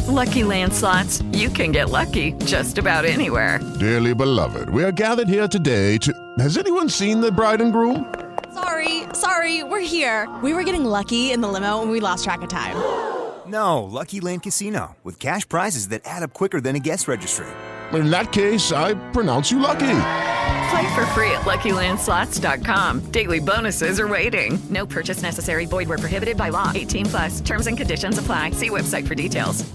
With Lucky Land Slots, you can get lucky just about anywhere. Dearly beloved, we are gathered here today to... Has anyone seen the bride and groom? Sorry, we're here. We were getting lucky in the limo and we lost track of time. No, Lucky Land Casino, with cash prizes that add up quicker than a guest registry. In that case, I pronounce you lucky. Play for free at LuckyLandSlots.com. Daily bonuses are waiting. No purchase necessary. Void where prohibited by law. 18+. Terms and conditions apply. See website for details.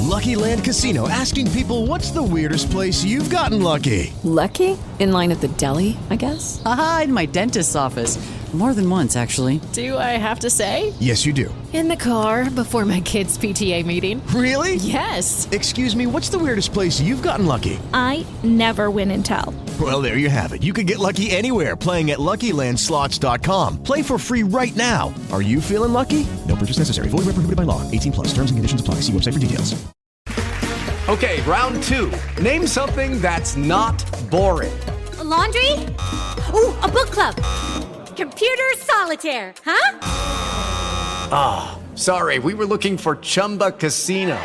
Lucky Land Casino, asking people, what's the weirdest place you've gotten lucky? Lucky? In line at the deli, I guess? Aha, in my dentist's office. More than once, actually. Do I have to say? Yes, you do. In the car before my kids' PTA meeting. Really? Yes. Excuse me, what's the weirdest place you've gotten lucky? I never win and tell. Well, there you have it. You can get lucky anywhere, playing at LuckyLandSlots.com. Play for free right now. Are you feeling lucky? No purchase necessary. Void where prohibited by law. 18+. Terms and conditions apply. See website for details. Okay, round two. Name something that's not boring. A laundry? Ooh, a book club. Computer solitaire, huh? Ah, sorry, we were looking for Chumba Casino.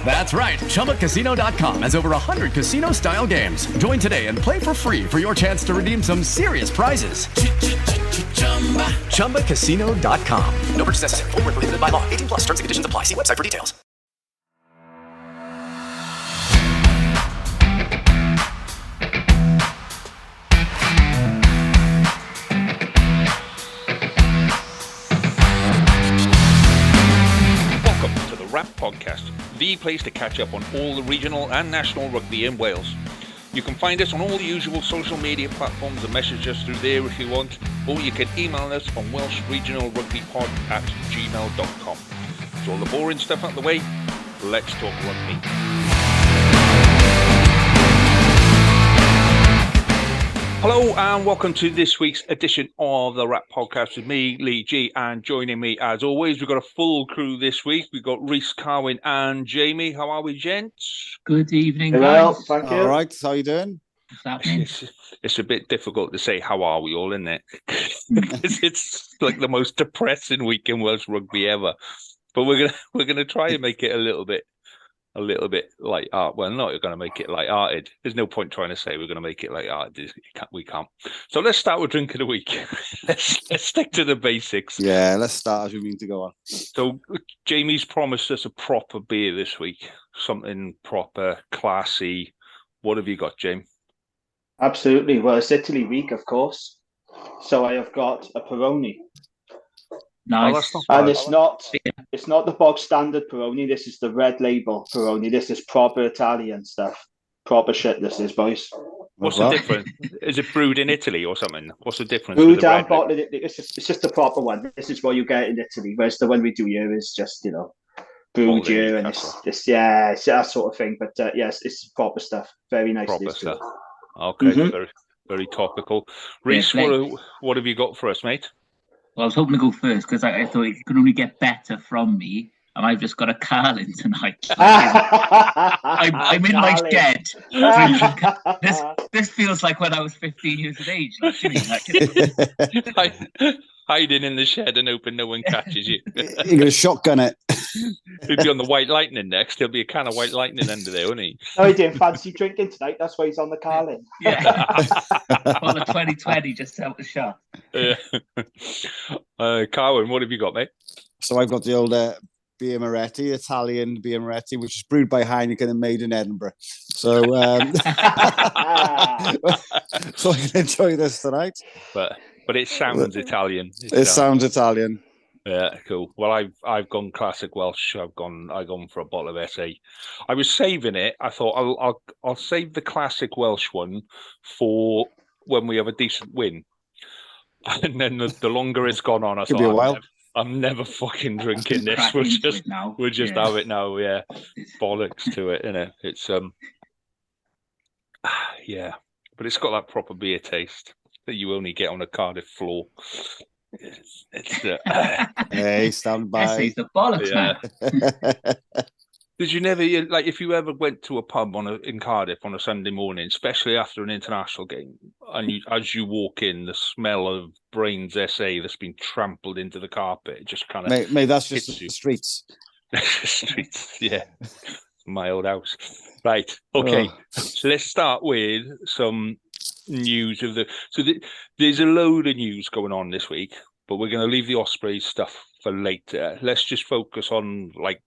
That's right, ChumbaCasino.com has over 100 casino-style games. Join today and play for free for your chance to redeem some serious prizes. ChumbaCasino.com. No purchase necessary. Void where prohibited by law. 18+. Terms and conditions apply. See website for details. Wrap Podcast, the place to catch up on all the regional and national rugby in Wales. You can find us on all the usual social media platforms and message us through there if you want, or you can email us on welshregionalrugbypod@gmail.com. So all the boring stuff out the way, let's talk rugby. Hello and welcome to this week's edition of the Wrap Podcast with me, Lee G, and joining me as always, we've got a full crew this week. We've got Rhys, Carwyn and Jamie. How are we, gents? Good evening, well, guys. Thank you. All right, how you doing? It's a bit difficult to say how are we all, isn't it? Because it's like the most depressing week in Welsh rugby ever. But we're gonna try and make it a little bit light art. Well, not going to make it light-hearted. There's no point trying to say we're going to make it light-hearted. We can't. So let's start with drink of the week. let's stick to the basics. Yeah, let's start as we mean to go on. So Jamie's promised us a proper beer this week. Something proper, classy. What have you got, Jamie? Absolutely. Well, it's Italy week, of course. So I have got a Peroni. Nice. And it's not the bog standard Peroni. This is the red label Peroni. This is proper Italian stuff. Proper shit, this is, boys. What's the difference? Is it brewed in Italy or something? What's the difference? Brewed and bottled. It's just the proper one. This is what you get in Italy. Whereas the one we do here is just, brewed here. And it's that sort of thing. But yes, it's proper stuff. Very nice. Proper stuff. Okay, very, very topical. Rhys, what have you got for us, mate? Well, I was hoping to go first because I thought it could only get better from me, and I've just got a Carlin tonight. I'm in my shed drinking. This feels like when I was 15 years of age. Hiding in the shed and hoping no one catches you. You're going to shotgun it. He'll be on the White Lightning next. There'll be a can of White Lightning under there, won't he? No, he didn't fancy drinking tonight. That's why he's on the Carlin. Yeah. Well, the 2020 just out the shot. Yeah. Carwyn, what have you got, mate? So I've got the old Birra Moretti, Italian Birra Moretti, which is brewed by Heineken and made in Edinburgh. So, so I can enjoy this tonight. But it sounds Italian. It sounds Italian. Yeah, cool. Well, I've gone classic Welsh. I've gone for a bottle of SA. I was saving it. I thought I'll save the classic Welsh one for when we have a decent win. And then the longer it's gone on, I Could be a while. I'm never fucking drinking this. We'll just have it now. Yeah, bollocks to it, innit? It's yeah, but it's got that proper beer taste that you only get on a Cardiff floor. Hey, stand by. This is the bollocks, man. Did you never, if you ever went to a pub in Cardiff on a Sunday morning, especially after an international game, and as you walk in, the smell of Brains SA that's been trampled into the carpet, it just kind of mate, that's just the streets. Streets, yeah. My old house. Right. Okay. So let's start with some news of there's a load of news going on this week, but we're going to leave the Ospreys stuff for later. Let's just focus on like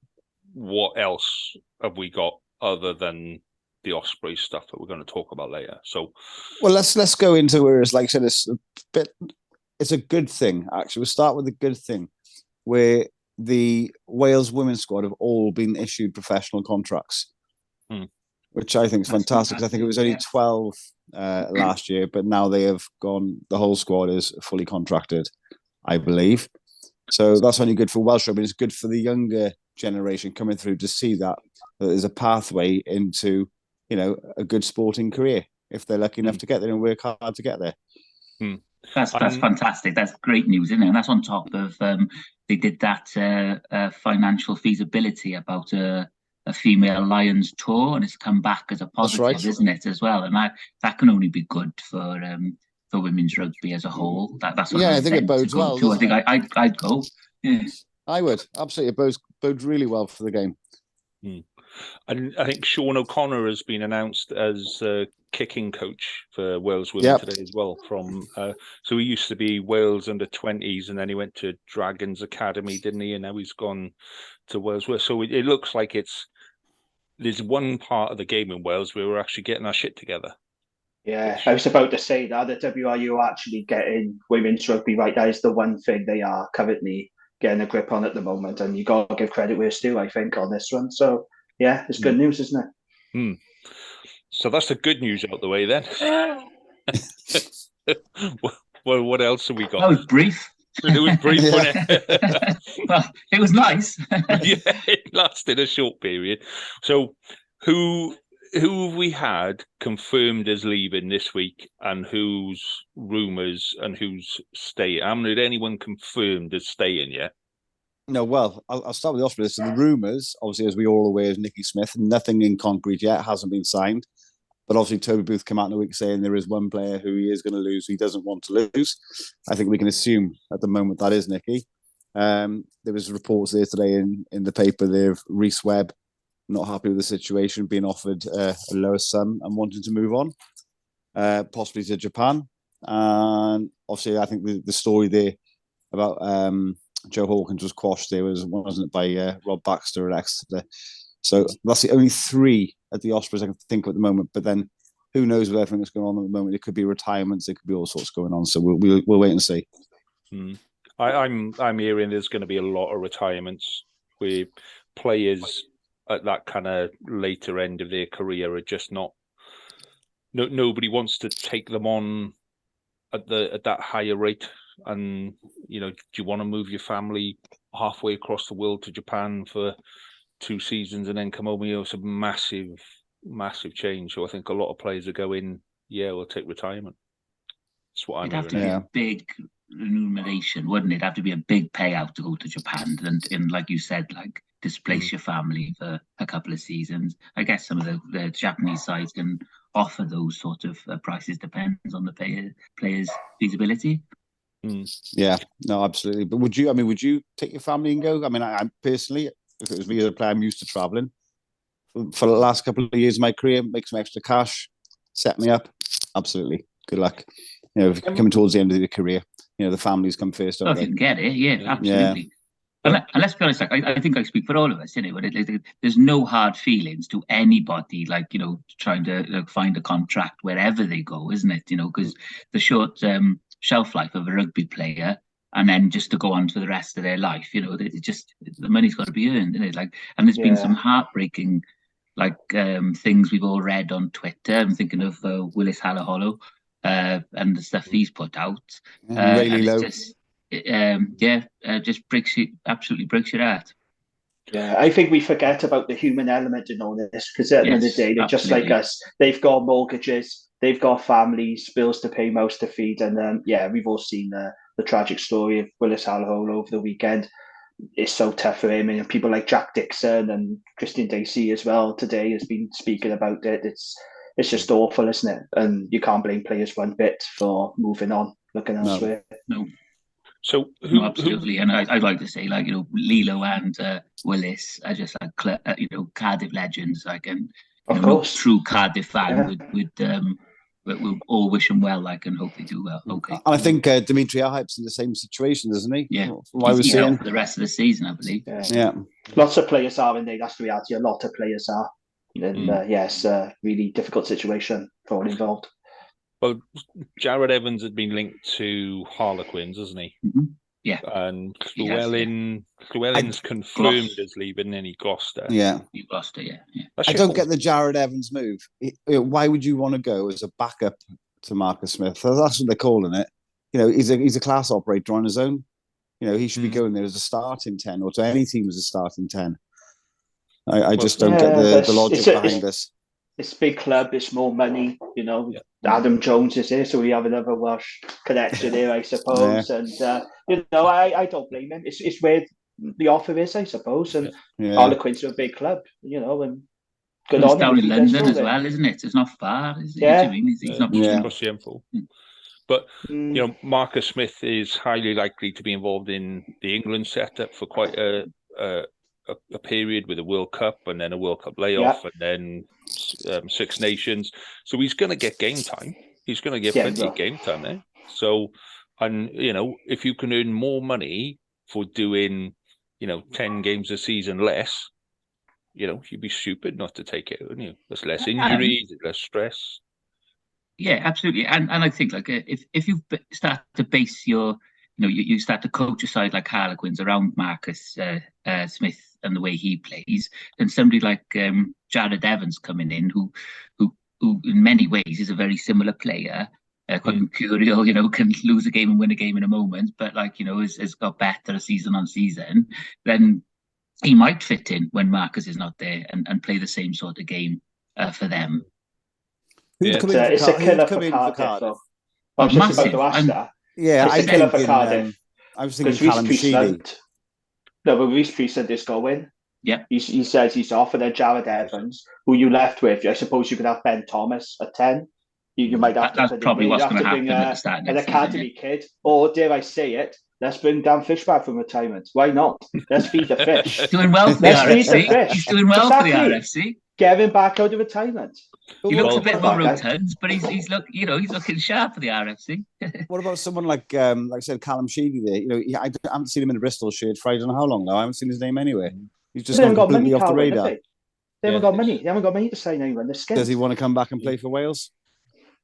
what else have we got other than the Ospreys stuff that we're going to talk about later. So, well, let's go into where it's like I said, it's a good thing actually. We'll start with the good thing where the Wales women's squad have all been issued professional contracts, which I think is fantastic. I think it was only 12 last year, but now they have gone. The whole squad is fully contracted, I believe. So that's only good for Welsh rugby. It's good for the younger generation coming through to see that there's a pathway into, a good sporting career if they're lucky enough to get there and work hard to get there. That's fantastic. That's great news, isn't it? And that's on top of they did that financial feasibility about a female Lions tour, and it's come back as a positive, isn't it, as well? And that can only be good for women's rugby as a whole. That's what I think it bodes well. I think I'd go. Yeah, I would absolutely. It bodes really well for the game. And I think Sean O'Connor has been announced as kicking coach for Wales women today as well. So he used to be Wales under-20s, and then he went to Dragons Academy, didn't he? And now he's gone to Wales. So it looks like there's one part of the game in Wales where we're actually getting our shit together. Yeah, I was about to say that the WRU actually getting women's rugby right. That is the one thing they are currently getting a grip on at the moment, and you got to give credit where it's due, I think, on this one. So yeah, it's good news, isn't it? So that's the good news out the way then. Well, what else have we got? That was brief. It was brief, wasn't it? Well, it was nice. Yeah, it lasted a short period. So who have we had confirmed as leaving this week, and who's rumours and who's staying? I haven't heard anyone confirmed as staying yet. No, well, I'll start with the Ospreys. So the rumours, obviously, as we all aware, is Nikki Smith. Nothing in concrete yet, hasn't been signed. But obviously, Toby Booth came out in a week saying there is one player who he is going to lose, who he doesn't want to lose. I think we can assume at the moment that is Nikki. There was reports there today in the paper there of Reece Webb not happy with the situation, being offered a lower sum and wanting to move on, possibly to Japan. And obviously, I think the story there about Joe Hawkins was quashed there, wasn't it, by Rob Baxter at Exeter. So that's the only three at the Ospreys I can think of at the moment. But then who knows with everything that's going on at the moment? It could be retirements, it could be all sorts going on. So we'll wait and see. I'm hearing there's going to be a lot of retirements where players at that kind of later end of their career are just not. Nobody wants to take them on at that higher rate. And do you want to move your family halfway across the world to Japan for 2 seasons and then come home? It's a massive change. So I think a lot of players are going, we'll take retirement. That's what I'm hearing. It'd have to be a big remuneration, wouldn't it? It'd have to be a big payout to go to Japan and like you said, like displace your family for a couple of seasons. I guess some of the Japanese sides can offer those sort of prices. Depends on the player's feasibility. Yeah, no, absolutely. But would you take your family and go? I mean, I personally, if it was me as a player, I'm used to traveling. For the last couple of years of my career, make some extra cash, set me up. Absolutely. Good luck. If you're coming towards the end of your career, the families come first. If you can get it, yeah, absolutely. Yeah. And let's be honest, I think I speak for all of us, but there's no hard feelings to anybody, trying to find a contract wherever they go, isn't it? Because the short shelf life of a rugby player, and then just to go on for the rest of their life, the money's got to be earned, isn't it? And there's been some heartbreaking, things we've all read on Twitter. I'm thinking of Willis Halaholo and the stuff he's put out. Really low. Just absolutely breaks your heart. Yeah, I think we forget about the human element in all this, because at the end of the day, they're just like us. They've got mortgages, they've got families, bills to pay, mouths to feed, and we've all seen the tragic story of Willis Halaholo over the weekend. It's so tough for him, and people like Jack Dixon and Christian Dacey as well today has been speaking about it. It's just awful, isn't it? And you can't blame players one bit for moving on, looking elsewhere. No. So no, absolutely, and I'd like to say, like, you know, Lilo and Willis are just like you know, Cardiff legends. Like, and you of know, no course, true Cardiff fan yeah. would all wish them well. Like, and hope they do well. Okay, And I think Dimitri Arhyp's in the same situation, isn't he? yeah, From what I was he's saying out for the rest of the season, I believe. Yeah. Lots of players are in there. That's the reality. A lot of players are. And yes, really difficult situation for all involved. Well, Jared Evans had been linked to Harlequins, hasn't he? Mm-hmm. Yeah. And Llewellyn's confirmed as leaving any Gloucester. Yeah. Gloucester, yeah. I don't get the Jared Evans move. Why would you want to go as a backup to Marcus Smith? That's what they're calling it. You know, he's a class operator on his own. You know, he should be going there as a starting 10 or to any team as a starting 10. I just don't get the logic behind this. It's a big club, it's more money, you know. Adam Jones is here, so we have another Welsh connection here, I suppose. And you know, I don't blame him. It's where the offer is, I suppose. And Harlequins are a big club, you know, and good on down in London as well, isn't it? It's not far, is it? Yeah. He's not across the M4. But you know, Marcus Smith is highly likely to be involved in the England setup for quite a period, with a World Cup and then a World Cup layoff and then Six Nations. So he's going to get game time. He's going to get plenty of game time there. So, and you know, if you can earn more money for doing, you know, 10 games a season less, you know, you'd be stupid not to take it, wouldn't you? There's less injuries, less stress. Yeah, absolutely. And I think, like, if you start to base your, you know, you start to coach a side like Harlequins around Marcus Smith and the way he plays, then somebody like Jared Evans coming in, who in many ways is a very similar player, quite mercurial, you know, can lose a game and win a game in a moment, but, like, you know, has got better season on season, then he might fit in when Marcus is not there and play the same sort of game for them. It's a killer for Cardiff. I was just about to ask that. Yeah, it's a killer for Cardiff. I was thinking Callum Sheedy. No, but Reece Priestland is going. Yeah. He says he's off, and then Jared Evans, who you left with, I suppose you could have Ben Thomas at 10. You might have That's probably what's going to happen at the start an academy kid, or dare I say it, let's bring Dan Fish back from retirement. Why not? Let's feed the fish. He's doing well for the RFC. He's doing well for the RFC. Get him back out of retirement. He looks a bit more rotund, but he's looking sharp for the RFC. What about someone like I said, Callum Sheedy there? You know, I haven't seen him in a Bristol shirt for I don't know how long now. I haven't seen his name anywhere. He's just gone completely off the radar. They haven't got money. They haven't got money to sign anyone. They're skint. Does he want to come back and play for Wales?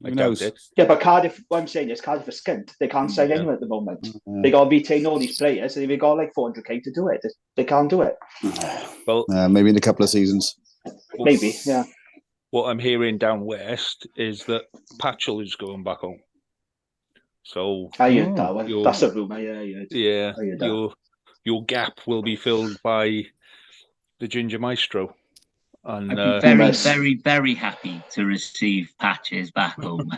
Who knows? Yeah, but Cardiff, what I'm saying is Cardiff are skint. They can't sign anyone at the moment. They got to retain all these players, and they've got like 400k to do it. They can't do it. Well, maybe in a couple of seasons. Maybe, yeah. What I'm hearing down west is that Patchell is going back home. So I heard that one. That's a rumour, yeah. Your gap will be filled by the Ginger Maestro. And I'd be very, very, very happy to receive Patches back home.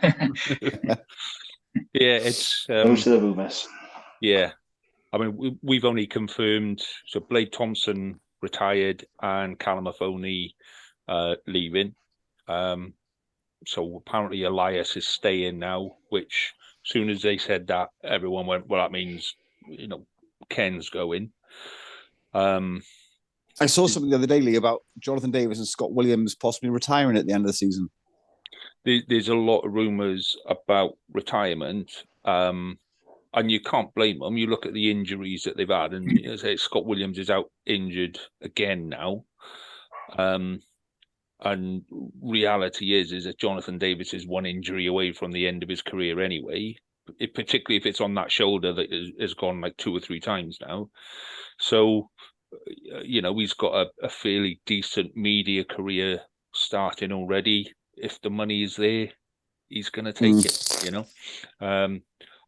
It's those are the rumours. Yeah, I mean we've only confirmed so Blake Thompson retired and Callum Mahoney leaving. So apparently Elias is staying now. Which as soon as they said that, everyone went, "Well, that means you know Ken's going." I saw something the other day, Lee, about Jonathan Davis and Scott Williams possibly retiring at the end of the season. There's a lot of rumours about retirement, and you can't blame them. You look at the injuries that they've had, and you know, say Scott Williams is out injured again now. And reality is that Jonathan Davis is one injury away from the end of his career anyway, particularly if it's on that shoulder that has gone like 2 or 3 times now. So, you know, he's got a fairly decent media career starting already. If the money is there, he's going to take it, you know.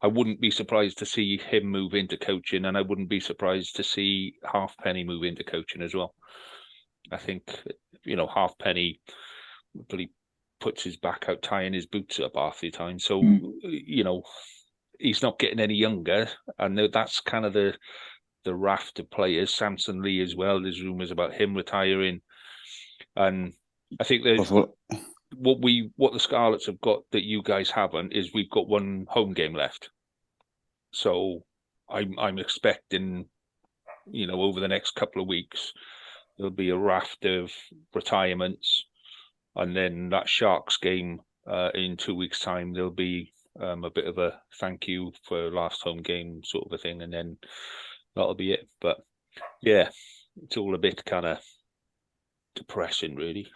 I wouldn't be surprised to see him move into coaching, and I wouldn't be surprised to see Halfpenny move into coaching as well. I think, you know, Halfpenny really puts his back out tying his boots up half the time. So, you know, he's not getting any younger, and that's kind of the raft of players. Samson Lee as well. There's rumours about him retiring, and I think there's what the Scarlets have got that you guys haven't is we've got one home game left. So I'm expecting, over the next couple of weeks, there'll be a raft of retirements, and then that Sharks game in 2 weeks' time, there'll be a bit of a thank you for last home game sort of a thing, and then that'll be it. But yeah, it's all a bit kind of depressing, really.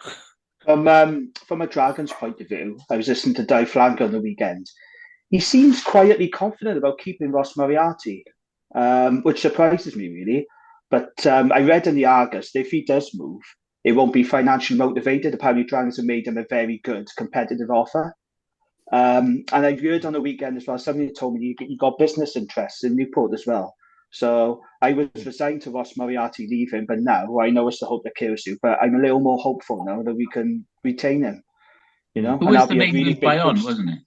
From a Dragons point of view, I was listening to Di Flank on the weekend. He seems quietly confident about keeping Ross Moriarty, which surprises me, really. But I read in the Argus that if he does move, it won't be financially motivated. Apparently, Dragons have made him a very good competitive offer. And I heard on the weekend as well, somebody told me he got business interests in Newport as well. So I was resigned to Ross Moriarty leaving, but now I know it's the hope that kills you. But I'm a little more hopeful now that we can retain him. Who was the main move Bayonne, wasn't it?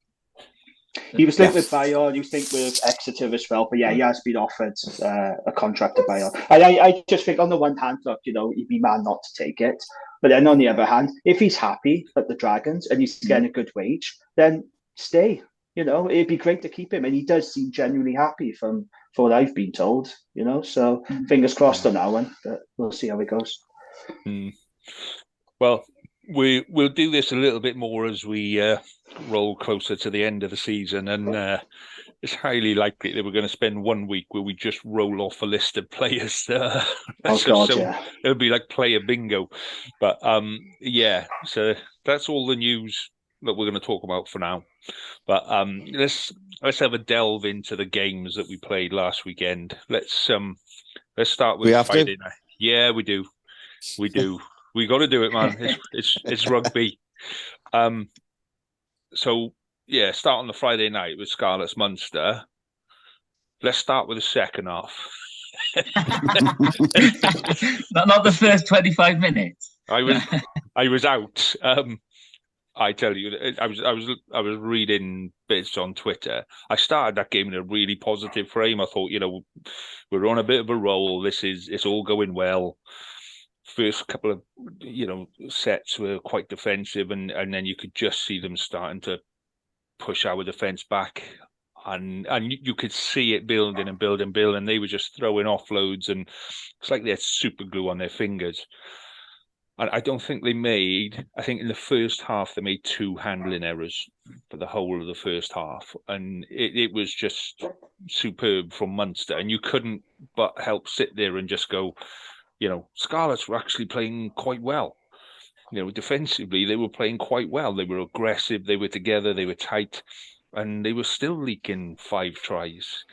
He was linked with Bayonne. He was linked with Exeter as well. But yeah, he has been offered a contract to Bayonne. I just think on the one hand, look, he'd be mad not to take it. But then on the other hand, if he's happy at the Dragons and he's getting a good wage, then stay. It'd be great to keep him. And he does seem genuinely happy from what I've been told, So fingers crossed on that one. But we'll see how it goes. Well, we'll do this a little bit more as we roll closer to the end of the season, and it's highly likely that we're going to spend 1 week where we just roll off a list of players. Yeah. It'll be like player bingo. But yeah, so that's all the news that we're going to talk about for now. But let's have a delve into the games that we played last weekend. Let's start with Friday night. Yeah, we do. We got to do it, man. It's rugby. So yeah, start on the Friday night with Scarlets Munster. Let's start with the second half. not the first 25 minutes. I was out. I tell you, I was reading bits on Twitter. I started that game in a really positive frame. I thought, we're on a bit of a roll. It's all going well. First couple of sets were quite defensive, and then you could just see them starting to push our defense back, and you could see it building and building, and they were just throwing offloads, and it's like they had super glue on their fingers. And I don't think they made. I think in the first half they made 2 handling errors for the whole of the first half, and it was just superb from Munster, and you couldn't but help sit there and just go, Scarlets were actually playing quite well. Defensively, they were playing quite well. They were aggressive, they were together, they were tight, and they were still leaking 5 tries.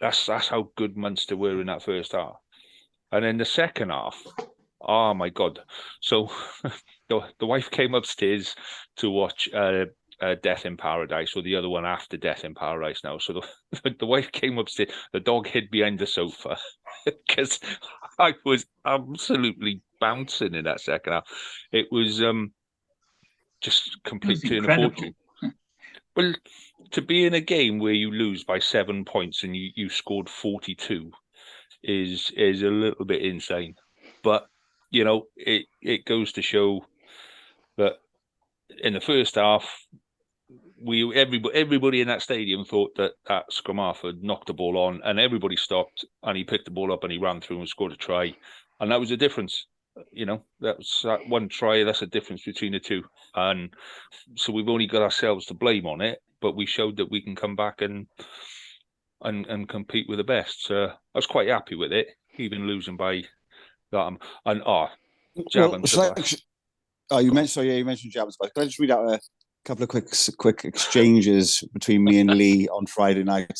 That's how good Munster were in that first half. And then the second half, oh my God. So the wife came upstairs to watch Death in Paradise, or the other one after Death in Paradise now. So the wife came upstairs, the dog hid behind the sofa because I was absolutely bouncing in that second half. It was just complete turn of fortune. Well, to be in a game where you lose by 7 points and you scored 42 is a little bit insane. But, it goes to show that in the first half, everybody in that stadium thought that scrum half had knocked the ball on, and everybody stopped, and he picked the ball up and he ran through and scored a try, and that was the difference. That one try. That's the difference between the two, and so we've only got ourselves to blame on it. But we showed that we can come back and compete with the best. So I was quite happy with it, even losing by that. And you mentioned Jabbers. Can I just read out a couple of quick exchanges between me and Lee on Friday night?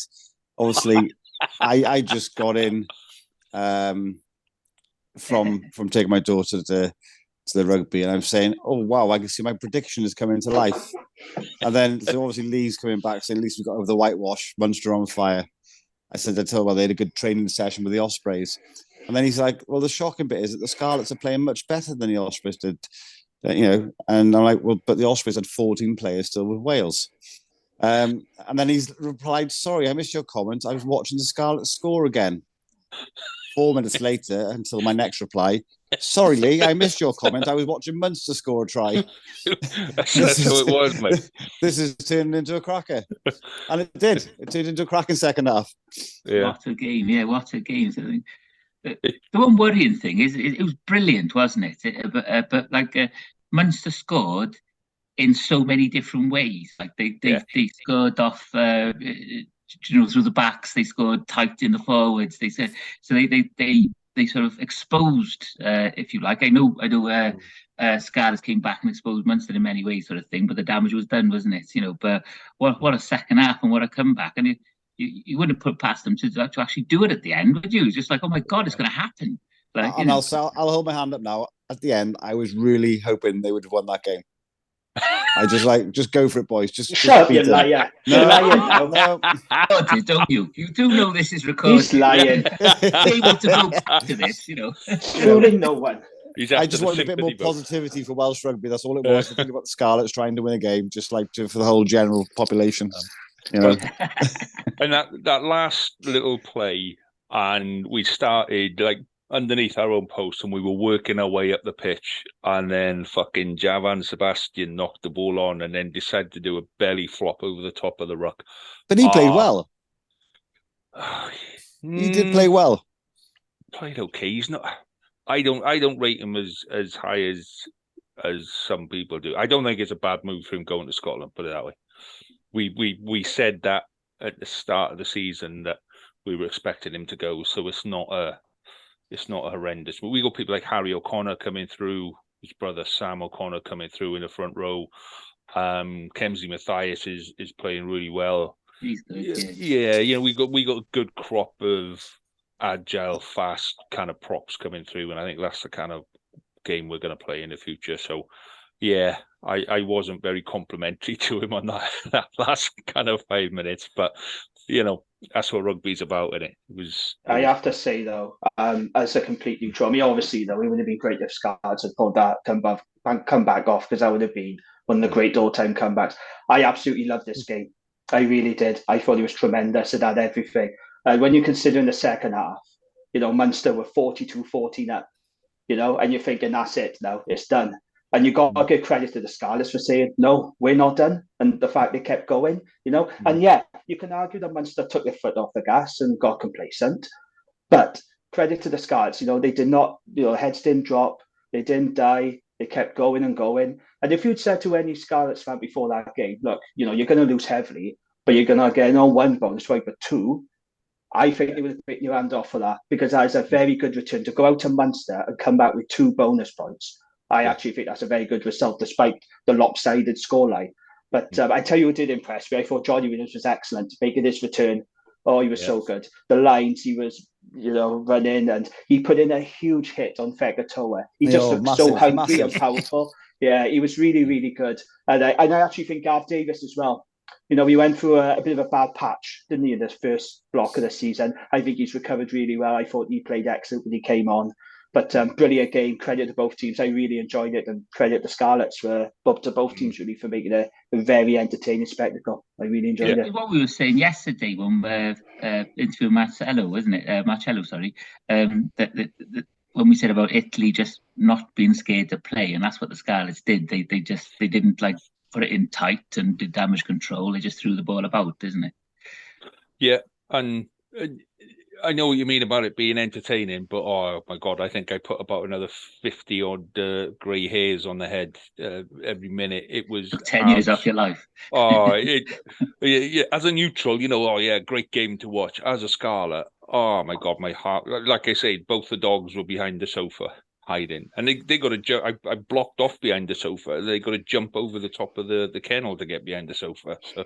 Obviously, I just got in from taking my daughter to the rugby, and I'm saying, oh wow, I can see my prediction is coming to life. And then so obviously Lee's coming back saying, at least we got over the whitewash, Munster on fire. I told her they had a good training session with the Ospreys. And then he's like, well, the shocking bit is that the Scarlets are playing much better than the Ospreys did. And I'm like, well, but the Ospreys had 14 players still with Wales. And then he's replied, sorry, I missed your comment. I was watching the Scarlets score again. 4 minutes later until my next reply. Sorry, Lee, I missed your comment. I was watching Munster score a try. That's how it was, mate. This is turning into a cracker. And it did. It turned into a cracking second half. Yeah. What a game. Yeah, what a game. So, the one worrying thing is it was brilliant, wasn't it? But Munster scored in so many different ways. Like they scored off, through the backs. They scored tight in the forwards. They sort of exposed, if you like. I know. Scarlett came back and exposed Munster in many ways, sort of thing. But the damage was done, wasn't it? But what a second half and what a comeback! And you wouldn't put past them to actually do it at the end, would you? It's just like, oh my God, it's going to happen. But, I'll hold my hand up now. At the end, I was really hoping they would have won that game. I just go for it, boys. Just shut up, you liar. No, no. Don't you? You do know this is recorded. He's lying. Able to go back to this, Fooling no one. I just wanted a bit more positivity for Welsh rugby. That's all it was. To think about the Scarlets trying to win a game, just like for the whole general population. And that last little play, and we started like underneath our own post, and we were working our way up the pitch, and then fucking Javan Sebastian knocked the ball on, and then decided to do a belly flop over the top of the ruck. But he played well. He did play well. Played okay. He's not. I don't rate him as high as some people do. I don't think it's a bad move for him going to Scotland. Put it that way. We said that at the start of the season that we were expecting him to go, so it's not horrendous. But we got people like Harry O'Connor coming through, his brother Sam O'Connor coming through in the front row. Kemsey Mathias is playing really well. He's good. Yeah, we got a good crop of agile, fast kind of props coming through, and I think that's the kind of game we're going to play in the future. So, yeah, I wasn't very complimentary to him on that last kind of 5 minutes, but that's what rugby's about, isn't it? I have to say though, as a complete neutral, I mean, obviously though, it would have been great if Scarlett had pulled that come back off, because that would have been one of the great all-time comebacks. I absolutely loved this game. I really did. I thought it was tremendous. It had everything. When you consider in the second half, Munster were 42-14 up, and you're thinking that's it now, it's done. And you got to give credit to the Scarlets for saying, no, we're not done. And the fact they kept going, And yeah, you can argue that Munster took their foot off the gas and got complacent. But credit to the Scarlets, they did not, heads didn't drop. They didn't die. They kept going and going. And if you'd said to any Scarlets fan before that game, look, you're going to lose heavily, but you're going to get on one bonus point, but two, I think they would have taken your hand off for that, because that is a very good return to go out to Munster and come back with 2 bonus points. I actually think that's a very good result, despite the lopsided scoreline. But I tell you what did impress me. I thought Johnny Williams was excellent, making his return. Oh, he was so good. The lines he was, running, and he put in a huge hit on Fekatoa. He just looked so hungry and powerful. Yeah, he was really, really good. And I actually think Gav Davis as well. He went through a bit of a bad patch, didn't he, in this first block of the season. I think he's recovered really well. I thought he played excellent when he came on. But brilliant game. Credit to both teams. I really enjoyed it, and credit to Scarlets to both teams really for making a very entertaining spectacle. I really enjoyed it. What we were saying yesterday when we interviewed Marcello, wasn't it? Marcello, sorry. That when we said about Italy just not being scared to play, and that's what the Scarlets did. They didn't put it in tight and did damage control. They just threw the ball about, isn't it? Yeah, and I know what you mean about it being entertaining, but oh my God, I think I put about another 50 odd grey hairs on the head every minute. It was 10 years off your life. As a neutral, great game to watch. As a Scarlet, oh my God, my heart. Like I say, both the dogs were behind the sofa hiding, and they got to jump. I blocked off behind the sofa. They got to jump over the top of the kennel to get behind the sofa. So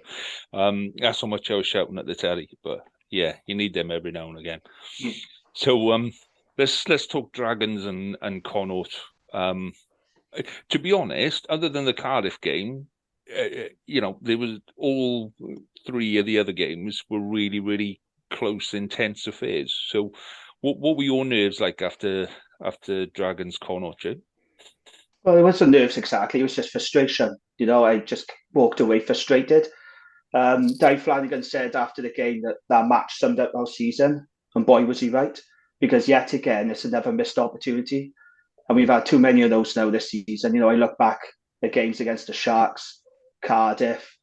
that's how much I was shouting at the telly, but. Yeah, you need them every now and again. Yeah. So let's talk Dragons and Connaught. To be honest, other than the Cardiff game, there was all 3 of the other games were really, really close, intense affairs. So what were your nerves like after Dragons Connaught, Jay? Well, it wasn't nerves exactly. It was just frustration. I just walked away frustrated. Dave Flanagan said after the game that match summed up our season, and boy, was he right. because yet again, it's another missed opportunity. And we've had too many of those now this season. I look back at games against the Sharks, Cardiff,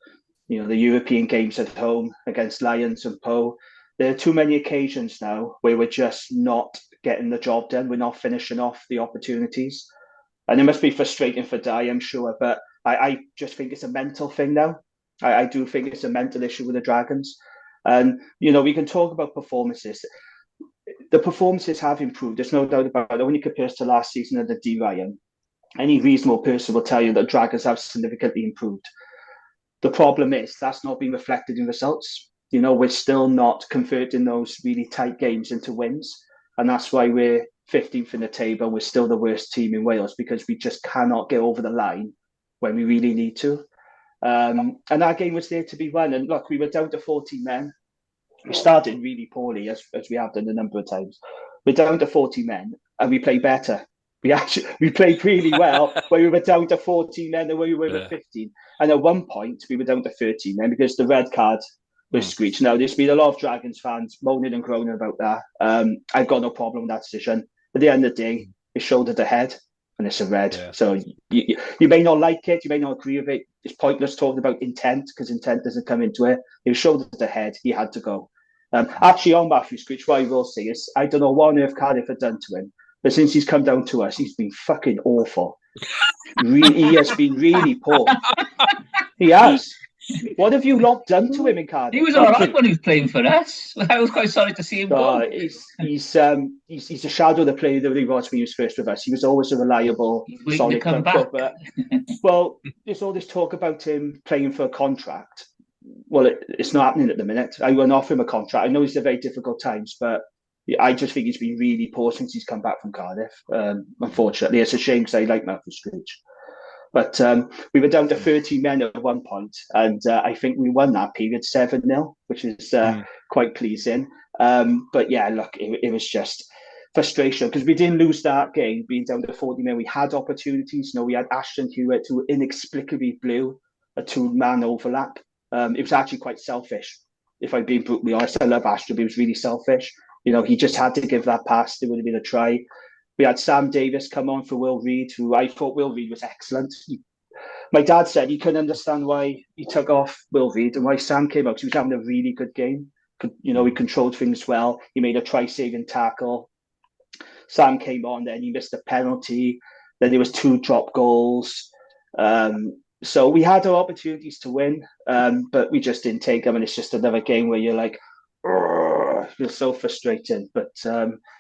the European games at home against Lions and Poe. There are too many occasions now where we're just not getting the job done. We're not finishing off the opportunities. And it must be frustrating for Di, I'm sure, but I just think it's a mental thing now. I do think it's a mental issue with the Dragons. And, we can talk about performances. The performances have improved. There's no doubt about it. When you compare to last season under D. Ryan, any reasonable person will tell you that Dragons have significantly improved. The problem is that's not being reflected in results. We're still not converting those really tight games into wins. And that's why we're 15th in the table. We're still the worst team in Wales because we just cannot get over the line when we really need to. And our game was there to be won. And look, we were down to 40 men. We started really poorly, as we have done a number of times. We're down to 40 men, and we played better. We played really well when we were down to 14 men and when we were at 15. And at one point, we were down to 13 men because the red card was screeched. Now, there's been a lot of Dragons fans moaning and groaning about that. I've got no problem with that decision. At the end of the day, it's shoulder to head, and it's a red. Yeah. So you may not like it, you may not agree with it. It's pointless talking about intent because intent doesn't come into it. It was shoulder to head. He had to go. Actually, on Matthew Screech, what I will say is I don't know what on earth Cardiff had done to him, but since he's come down to us, he's been fucking awful. He has been really poor. He has. What have you lot done to him in Cardiff? He was all right when he was playing for us. I was quite sorry to see him go. He's a shadow of the player that he was when he was first with us. He was always a reliable, solid club. Well, there's all this talk about him playing for a contract. Well, it's not happening at the minute. I won't offer him a contract. I know it's a very difficult times, but I just think he's been really poor since he's come back from Cardiff. Unfortunately, it's a shame because I like Matthew Screech. But we were down to 30 men at one point, and I think we won that period 7-0, which is quite pleasing. But yeah, look, it was just frustration because we didn't lose that game being down to 40 men. We had opportunities. We had Ashton Hewitt who inexplicably blew a 2-man overlap. It was actually quite selfish, if I'm being brutally honest. I love Ashton, but he was really selfish. He just had to give that pass. There would have been a try. We had Sam Davis come on for Will Reid, who I thought Will Reid was excellent. My dad said he couldn't understand why he took off Will Reid and why Sam came out. He was having a really good game. He controlled things well. He made a try-saving tackle. Sam came on, then he missed a penalty. Then there was 2 drop goals. So we had our opportunities to win, but we just didn't take them. And it's just another game where you're like, it's so frustrating. But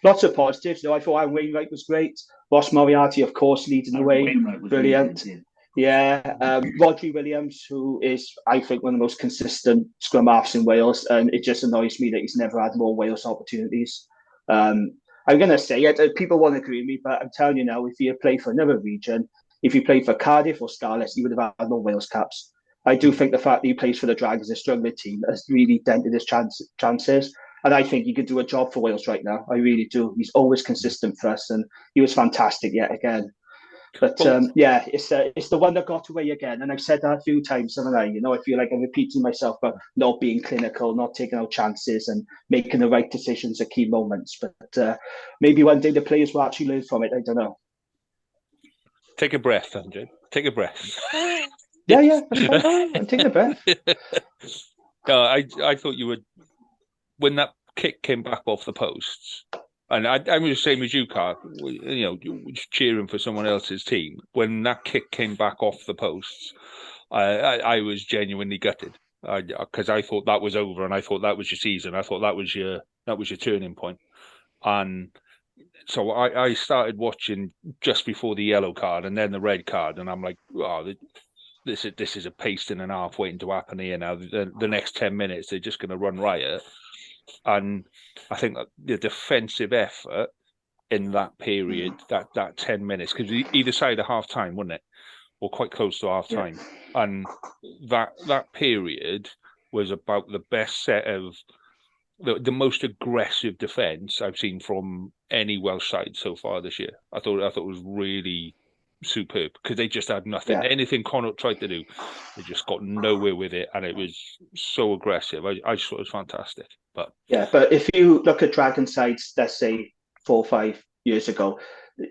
lots of positives. I thought Aaron Wainwright was great. Ross Moriarty, of course, leading the way. Brilliant. Yeah. Rodri Williams, who is, I think, one of the most consistent scrum halves in Wales. And it just annoys me that he's never had more Wales opportunities. I'm going to say it. People won't agree with me, but I'm telling you now, if you play for another region, if he played for Cardiff or Scarlett, he would have had more Wales caps. I do think the fact that he plays for the Dragons, a struggling team, has really dented his chances. And I think he could do a job for Wales right now. I really do. He's always consistent for us, and he was fantastic yet again. But yeah, it's the one that got away again. And I've said that a few times, haven't I? I feel like I'm repeating myself, but not being clinical, not taking out chances and making the right decisions at key moments. But maybe one day the players will actually learn from it. I don't know. Take a breath, Andrew. Take a breath. Yeah. I'm taking a breath. I thought you would, when that kick came back off the posts, and I'm the same as you, Carl, cheering for someone else's team. When that kick came back off the posts, I was genuinely gutted because I thought that was over, and I thought that was your season. I thought that was your turning point. And so I started watching just before the yellow card and then the red card, and I'm like, this is a pasting and a half waiting to happen here now. The next 10 minutes, they're just going to run riot. And I think that the defensive effort in that period, that 10 minutes, because either side of half time, wasn't it? Or quite close to half time. Yeah. And that period was about the best set of the most aggressive defence I've seen from any Welsh side so far this year. I thought it was really superb because they just had nothing. Yeah. Anything Connacht tried to do, they just got nowhere with it, and it was so aggressive. I just thought it was fantastic. But if you look at Dragon sides, let's say 4 or 5 years ago,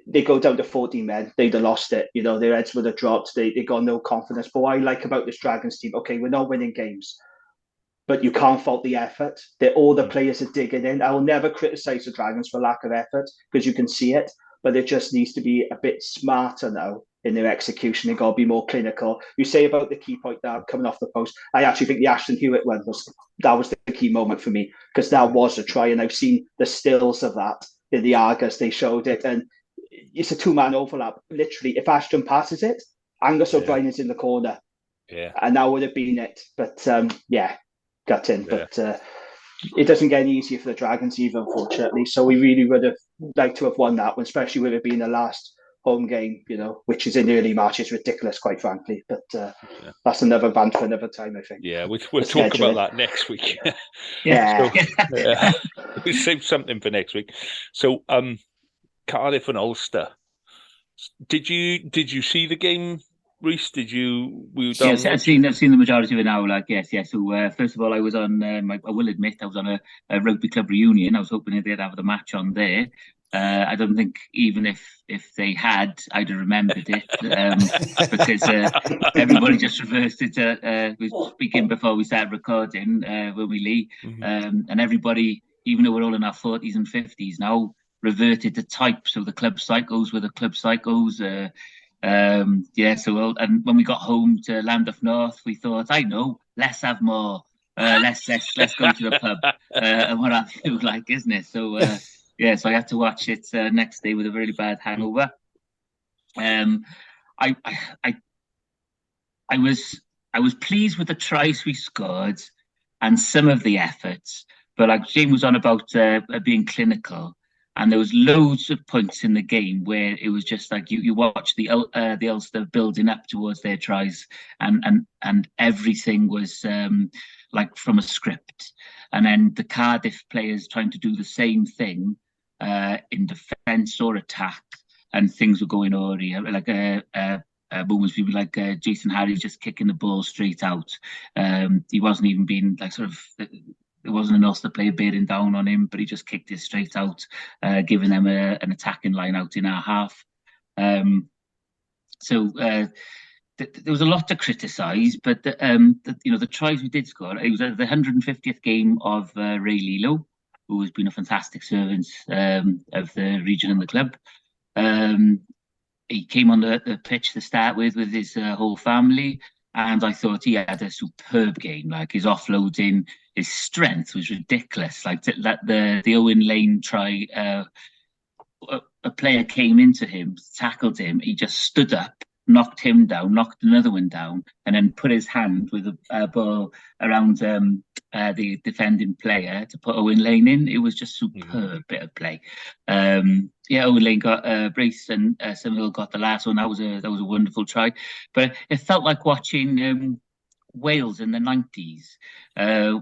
they go down to 40 men, they'd have lost it. Their heads would have dropped. They got no confidence. But what I like about this Dragons team, okay, we're not winning games, but you can't fault the effort. All the players are digging in. I will never criticize the Dragons for lack of effort because you can see it, but it just needs to be a bit smarter now in their execution. They've got to be more clinical. You say about the key point that coming off the post. I actually think the Ashton Hewitt one was the key moment for me because that was a try, and I've seen the stills of that in the Argus. They showed it, and it's a 2-man overlap. Literally, if Ashton passes it, Angus O'Brien is in the corner. Yeah. And that would have been it. But got in. Yeah. But it doesn't get any easier for the Dragons either, unfortunately. So we really would have liked to have won that one, especially with it being the last home game, which is in early March. It's ridiculous, quite frankly. But that's another band for another time, I think. Yeah, we'll talk about that next week. Yeah. We save something for next week. So Cardiff and Ulster. Did you see the game, Reece? Yes, I've seen the majority of it now. Yes. So first of all, I was on. I will admit, I was on a rugby club reunion. I was hoping they'd have the match on there. I don't think even if they had, I'd have remembered it because everybody just reversed it. We were speaking before we started recording when we leave, and everybody, even though we're all in our 40s and 50s now, reverted to type. So the club psychos were the club psychos. So and when we got home to Lambeth North, we thought, I know, let's have more. Let's go to the pub and what have you, isn't it? So so I had to watch it next day with a really bad hangover. I was pleased with the tries we scored and some of the efforts, but James was on about being clinical. And there was loads of points in the game where it was just you watch the Ulster building up towards their tries, and everything was from a script. And then the Cardiff players trying to do the same thing in defence or attack, and things were going awry. Moments people like Jason Harry just kicking the ball straight out. He wasn't even being there wasn't an Ulster player bearing down on him, but he just kicked it straight out, giving them an attacking line out in our half. There was a lot to criticise, but the tries we did score. It was the 150th game of Ray Lilo, who has been a fantastic servant of the region and the club. He came on the pitch to start with his whole family. And I thought he had a superb game. His offloading, his strength was ridiculous. The Owen Lane try, a player came into him, tackled him. He just stood up, knocked him down, knocked another one down, and then put his hand with a ball around the defending player to put Owen Lane in. It was just superb bit of play. Owen Lane got Brace and Somerville got the last one. That was a wonderful try. But it felt like watching Wales in the 90s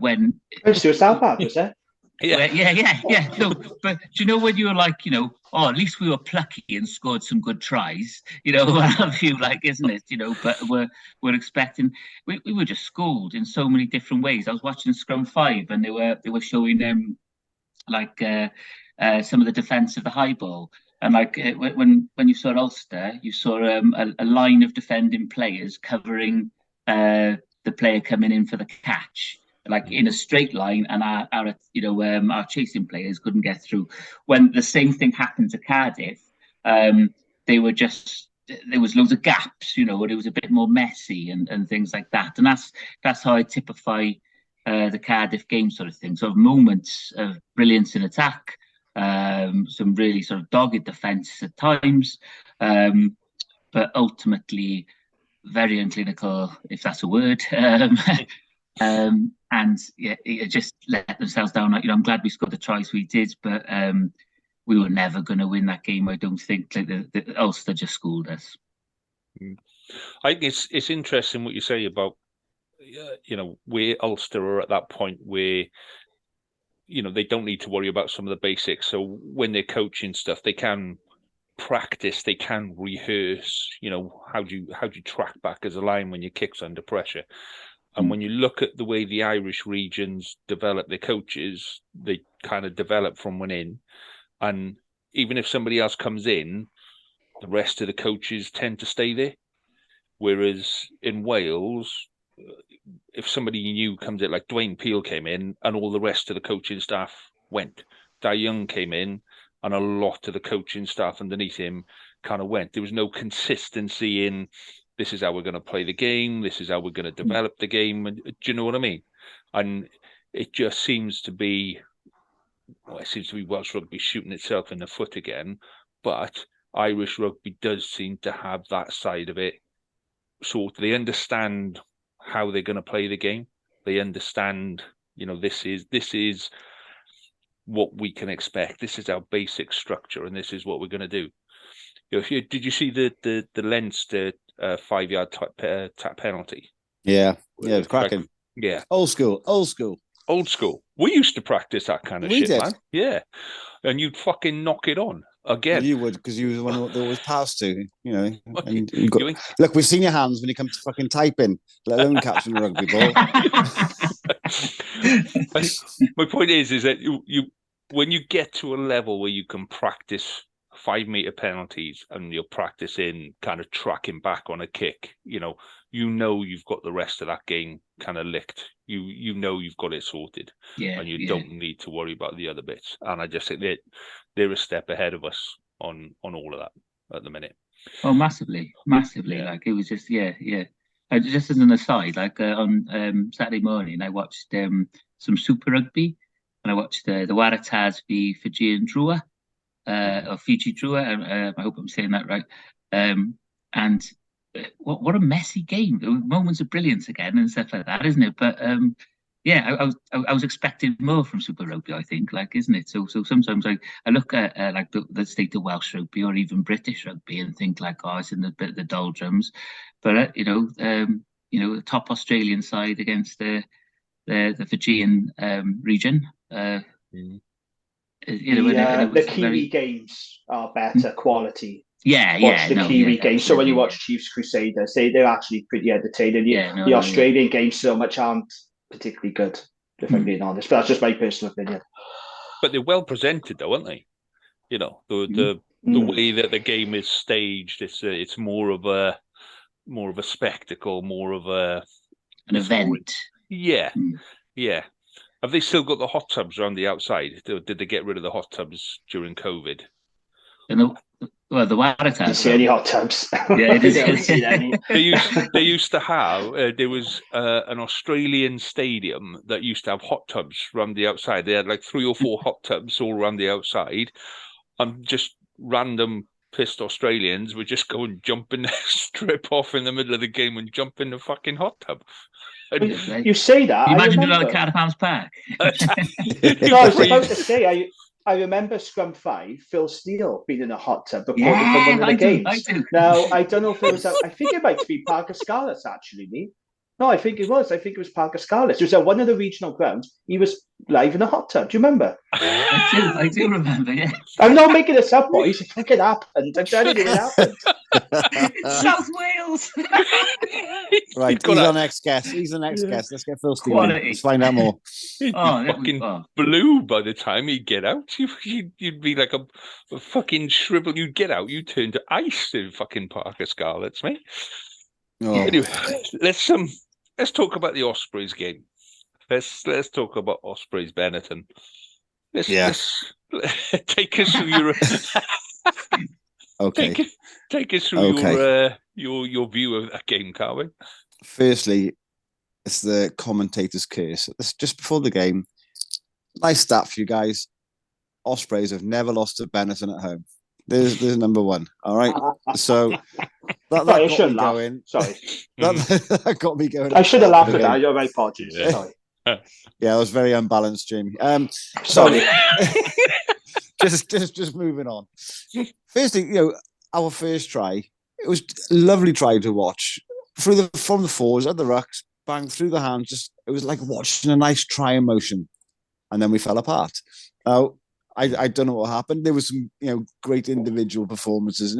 when Stuart Southard, was it? Yeah. No, but do you know when you were at least we were plucky and scored some good tries, what have you, isn't it? But we're expecting we were just schooled in so many different ways. I was watching Scrum 5 and they were showing some of the defence of the high ball. And when you saw Ulster, you saw a line of defending players covering the player coming in for the catch. In a straight line, and our chasing players couldn't get through. When the same thing happened to Cardiff, there was loads of gaps, and it was a bit more messy and things like that. And that's how I typify the Cardiff game sort of thing. So moments of brilliance in attack, some really sort of dogged defence at times, but ultimately very unclinical, if that's a word. It just let themselves down. I'm glad we scored the tries we did, but we were never going to win that game. I don't think. The Ulster just schooled us. I think it's interesting what you say about where Ulster are at that point where they don't need to worry about some of the basics. So when they're coaching stuff, they can practice, they can rehearse. How do you track back as a line when your kick's under pressure? And when you look at the way the Irish regions develop their coaches, they kind of develop from within. And even if somebody else comes in, the rest of the coaches tend to stay there. Whereas in Wales, if somebody new comes in, like Dwayne Peel came in, and all the rest of the coaching staff went. Dai Young came in, and a lot of the coaching staff underneath him kind of went. There was no consistency in, this is how we're going to play the game, this is how we're going to develop the game. And do you know what I mean? And it just seems to be, well, it seems to be Welsh rugby shooting itself in the foot again. But Irish rugby does seem to have that side of it. So they understand how they're going to play the game. They understand, this is what we can expect. This is our basic structure, and this is what we're going to do. Did you see the Leinster 5-yard tap penalty? Yeah, it's cracking. Yeah, old school. We used to practice that kind of shit, did. man. Yeah, and you'd fucking knock it on again. Well, you would, because you was the one that always passed to, And you got, look, we've seen your hands when you come to fucking typing, let alone catching a rugby ball. My point is that you when you get to a level where you can practice 5-meter penalties and you're practicing kind of tracking back on a kick, you've got the rest of that game kind of licked. You've got it sorted, and you don't need to worry about the other bits. And I just think they're a step ahead of us on all of that at the minute. Oh, massively. Like, it was just just as an aside, like on Saturday morning, I watched some Super Rugby, and I watched the Waratahs v Fijian Drua, or Fiji Drua. I hope I'm saying that right. And what a messy game! There were moments of brilliance again and stuff like that, isn't it? But I was expecting more from Super Rugby, I think, like, isn't it? So sometimes I look at like the state of Welsh rugby or even British rugby and think like, oh, it's in the doldrums. But the top Australian side against the Fijian region. The Kiwi games are better quality. Watch the Kiwi games. So when you watch Chiefs Crusaders, they're actually pretty entertaining. The Australian games so much aren't particularly good, if I'm being honest. But that's just my personal opinion. But they're well presented, though, aren't they? The way that the game is staged, it's more of a spectacle, more of an event. Yeah. Have they still got the hot tubs around the outside? Did they get rid of the hot tubs during COVID? The Waratahs. Didn't see any hot tubs. Yeah, didn't see any. They used to have. There was an Australian stadium that used to have hot tubs around the outside. They had like 3 or 4 hot tubs all around the outside, and just random pissed Australians would just go and jump in, strip off in the middle of the game and jump in the fucking hot tub. You say that. You imagine doing that at Cardiff Arms Park. No, I was about to say, I remember Scrum 5, Phil Steele being in a hot tub before one of the games. I do. Now, I don't know if it was, I think it might be Parker Scarlets, actually, me. No, I think it was. I think it was Parker Scarlets. It was at one of the regional grounds. He was live in a hot tub. Do you remember? I do remember, yeah. I'm not making this up, boys. It fucking happened. I'm telling you, it happened. It's South Wales. Right, he's our next guest. Let's get Phil Steele. Let's find out more. Fucking blue by the time he'd get out. You'd be like a fucking shrivel. You'd get out. You'd turn to ice in fucking Parker Scarlets, mate. Oh. Anyway, let's talk about the Ospreys game. Let's talk about Ospreys Benetton. Let's take us through your okay. Take us through your view of that game, can't we? Firstly, it's the commentator's curse. This just before the game. Nice stat for you guys. Ospreys have never lost to Benetton at home. There's number one. All right. So that got me going. Sorry. That got me going. I should have laughed at that. You're right, apologies. Yeah. Sorry. Yeah, I was very unbalanced, Jamie. Sorry. just moving on. Firstly, our first try, it was a lovely try to watch. From the fours at the rucks, bang through the hands. It was like watching a nice try in motion. And then we fell apart. Now, I don't know what happened. There was some, great individual performances,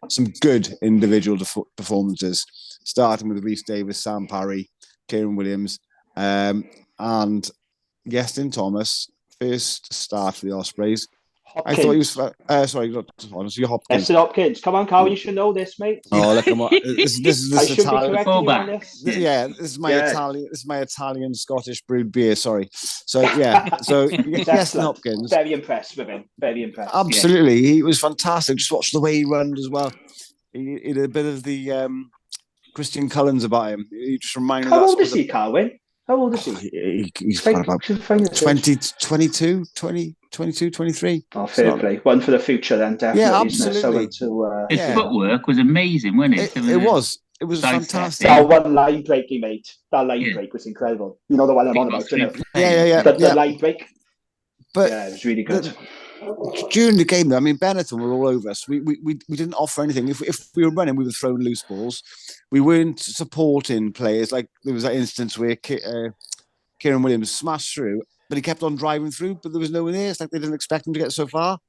some good individual performances, starting with Rhys Davis, Sam Parry, Kieran Williams, and Iestyn Thomas. First start for the Ospreys, I thought he was. Sorry, honestly, Hopkins. Eston Hopkins. Come on, Carl, you should know this, mate. Oh, look, this is I should be Italian. correcting you on this. Yeah, this is my Italian. This is my Italian Scottish brewed beer. Sorry. So yeah, so Eston Hopkins. Very impressed with him. Very impressed. Absolutely, he was fantastic. Just watch the way he runs as well. He had a bit of the Christian Cullens about him. He just reminded me. How old is he, Carwyn? How old is he? He's about 22, 23. Oh, fair play. One for the future then, definitely. Yeah, absolutely. His footwork was amazing, wasn't it? It was. It was fantastic. That one line break he made. That line break was incredible. You know the one I'm on about, don't you? Yeah. The line break. But yeah, it was really good. During the game, though, I mean, Benetton were all over us. We didn't offer anything. If we were running, we were throwing loose balls. We weren't supporting players. Like there was that instance where Kieran Williams smashed through, but he kept on driving through, but there was no one there. It's like they didn't expect him to get so far.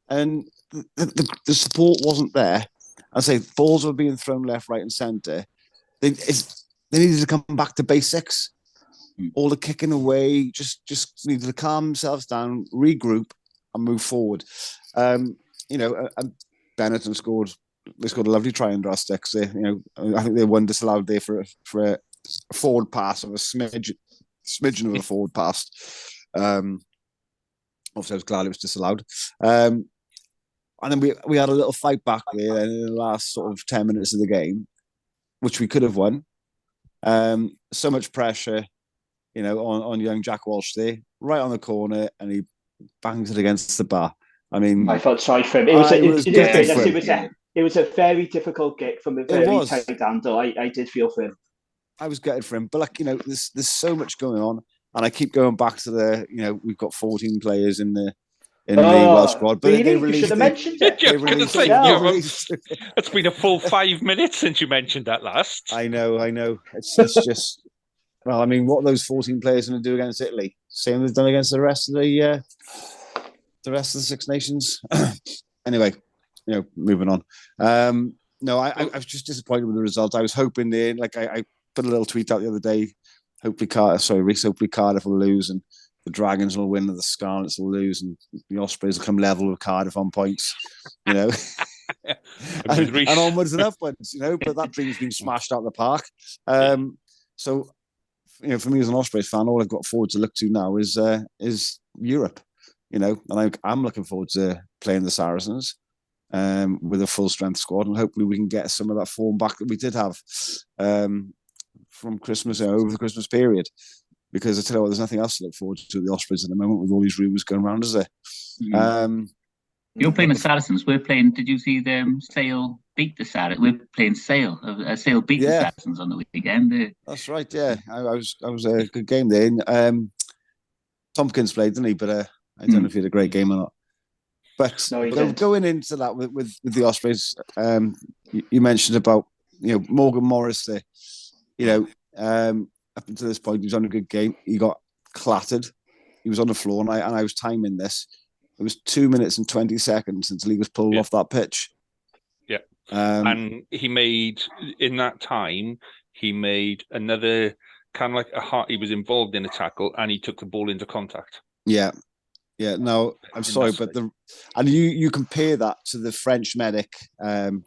And the support wasn't there. I say balls were being thrown left, right, and centre. They needed to come back to basics. All the kicking away, just needed to calm themselves down, regroup, and move forward. And Benetton scored. They scored a lovely try under our sticks. I think they won disallowed there for a forward pass of a smidgen of a forward pass. Obviously, I was glad it was disallowed. And then we had a little fight back there in the last sort of 10 minutes of the game, which we could have won. So much pressure, on young Jack Walsh there, right on the corner, and he bangs it against the bar. I mean, I felt sorry for him. It was a very difficult kick from a very tight handle. I did feel for him. I was gutted for him, but there's so much going on, and I keep going back to we've got 14 players in the Welsh squad, but really? they released. You should have mentioned it. It's been a full 5 minutes since you mentioned that last. I know. It's just. Well, I mean, what are those 14 players going to do against Italy? Same they've done against the rest of the Six Nations. Anyway, moving on. No, I was just disappointed with the result. I was hoping I put a little tweet out the other day. Hopefully Cardiff will lose and the Dragons will win and the Scarlets will lose and the Ospreys will come level with Cardiff on points. and onwards and upwards. But that dream's been smashed out of the park. So. For me as an Ospreys fan, all I've got forward to look to now is Europe, and I'm looking forward to playing the Saracens with a full strength squad, and hopefully we can get some of that form back that we did have from Christmas over the Christmas period. Because I tell you what, there's nothing else to look forward to at the Ospreys at the moment with all these rumours going around, is there? You're playing the Saracens. We're playing. Did you see them Sale beat the Saracens? We're playing Sale. Sale beat the Saracens on the weekend. That's right. Yeah, I was a good game there. Tompkins played, didn't he? But I don't know if he had a great game or not. But going into that with the Ospreys, you mentioned about Morgan Morris there. Up until this point, he was on a good game. He got clattered. He was on the floor, and I was timing this. It was 2 minutes and 20 seconds until he was pulled off that pitch. Yeah. And he made another kind of like he was involved in a tackle and he took the ball into contact. Yeah. Yeah. No, I'm sorry, but you compare that to the French medic the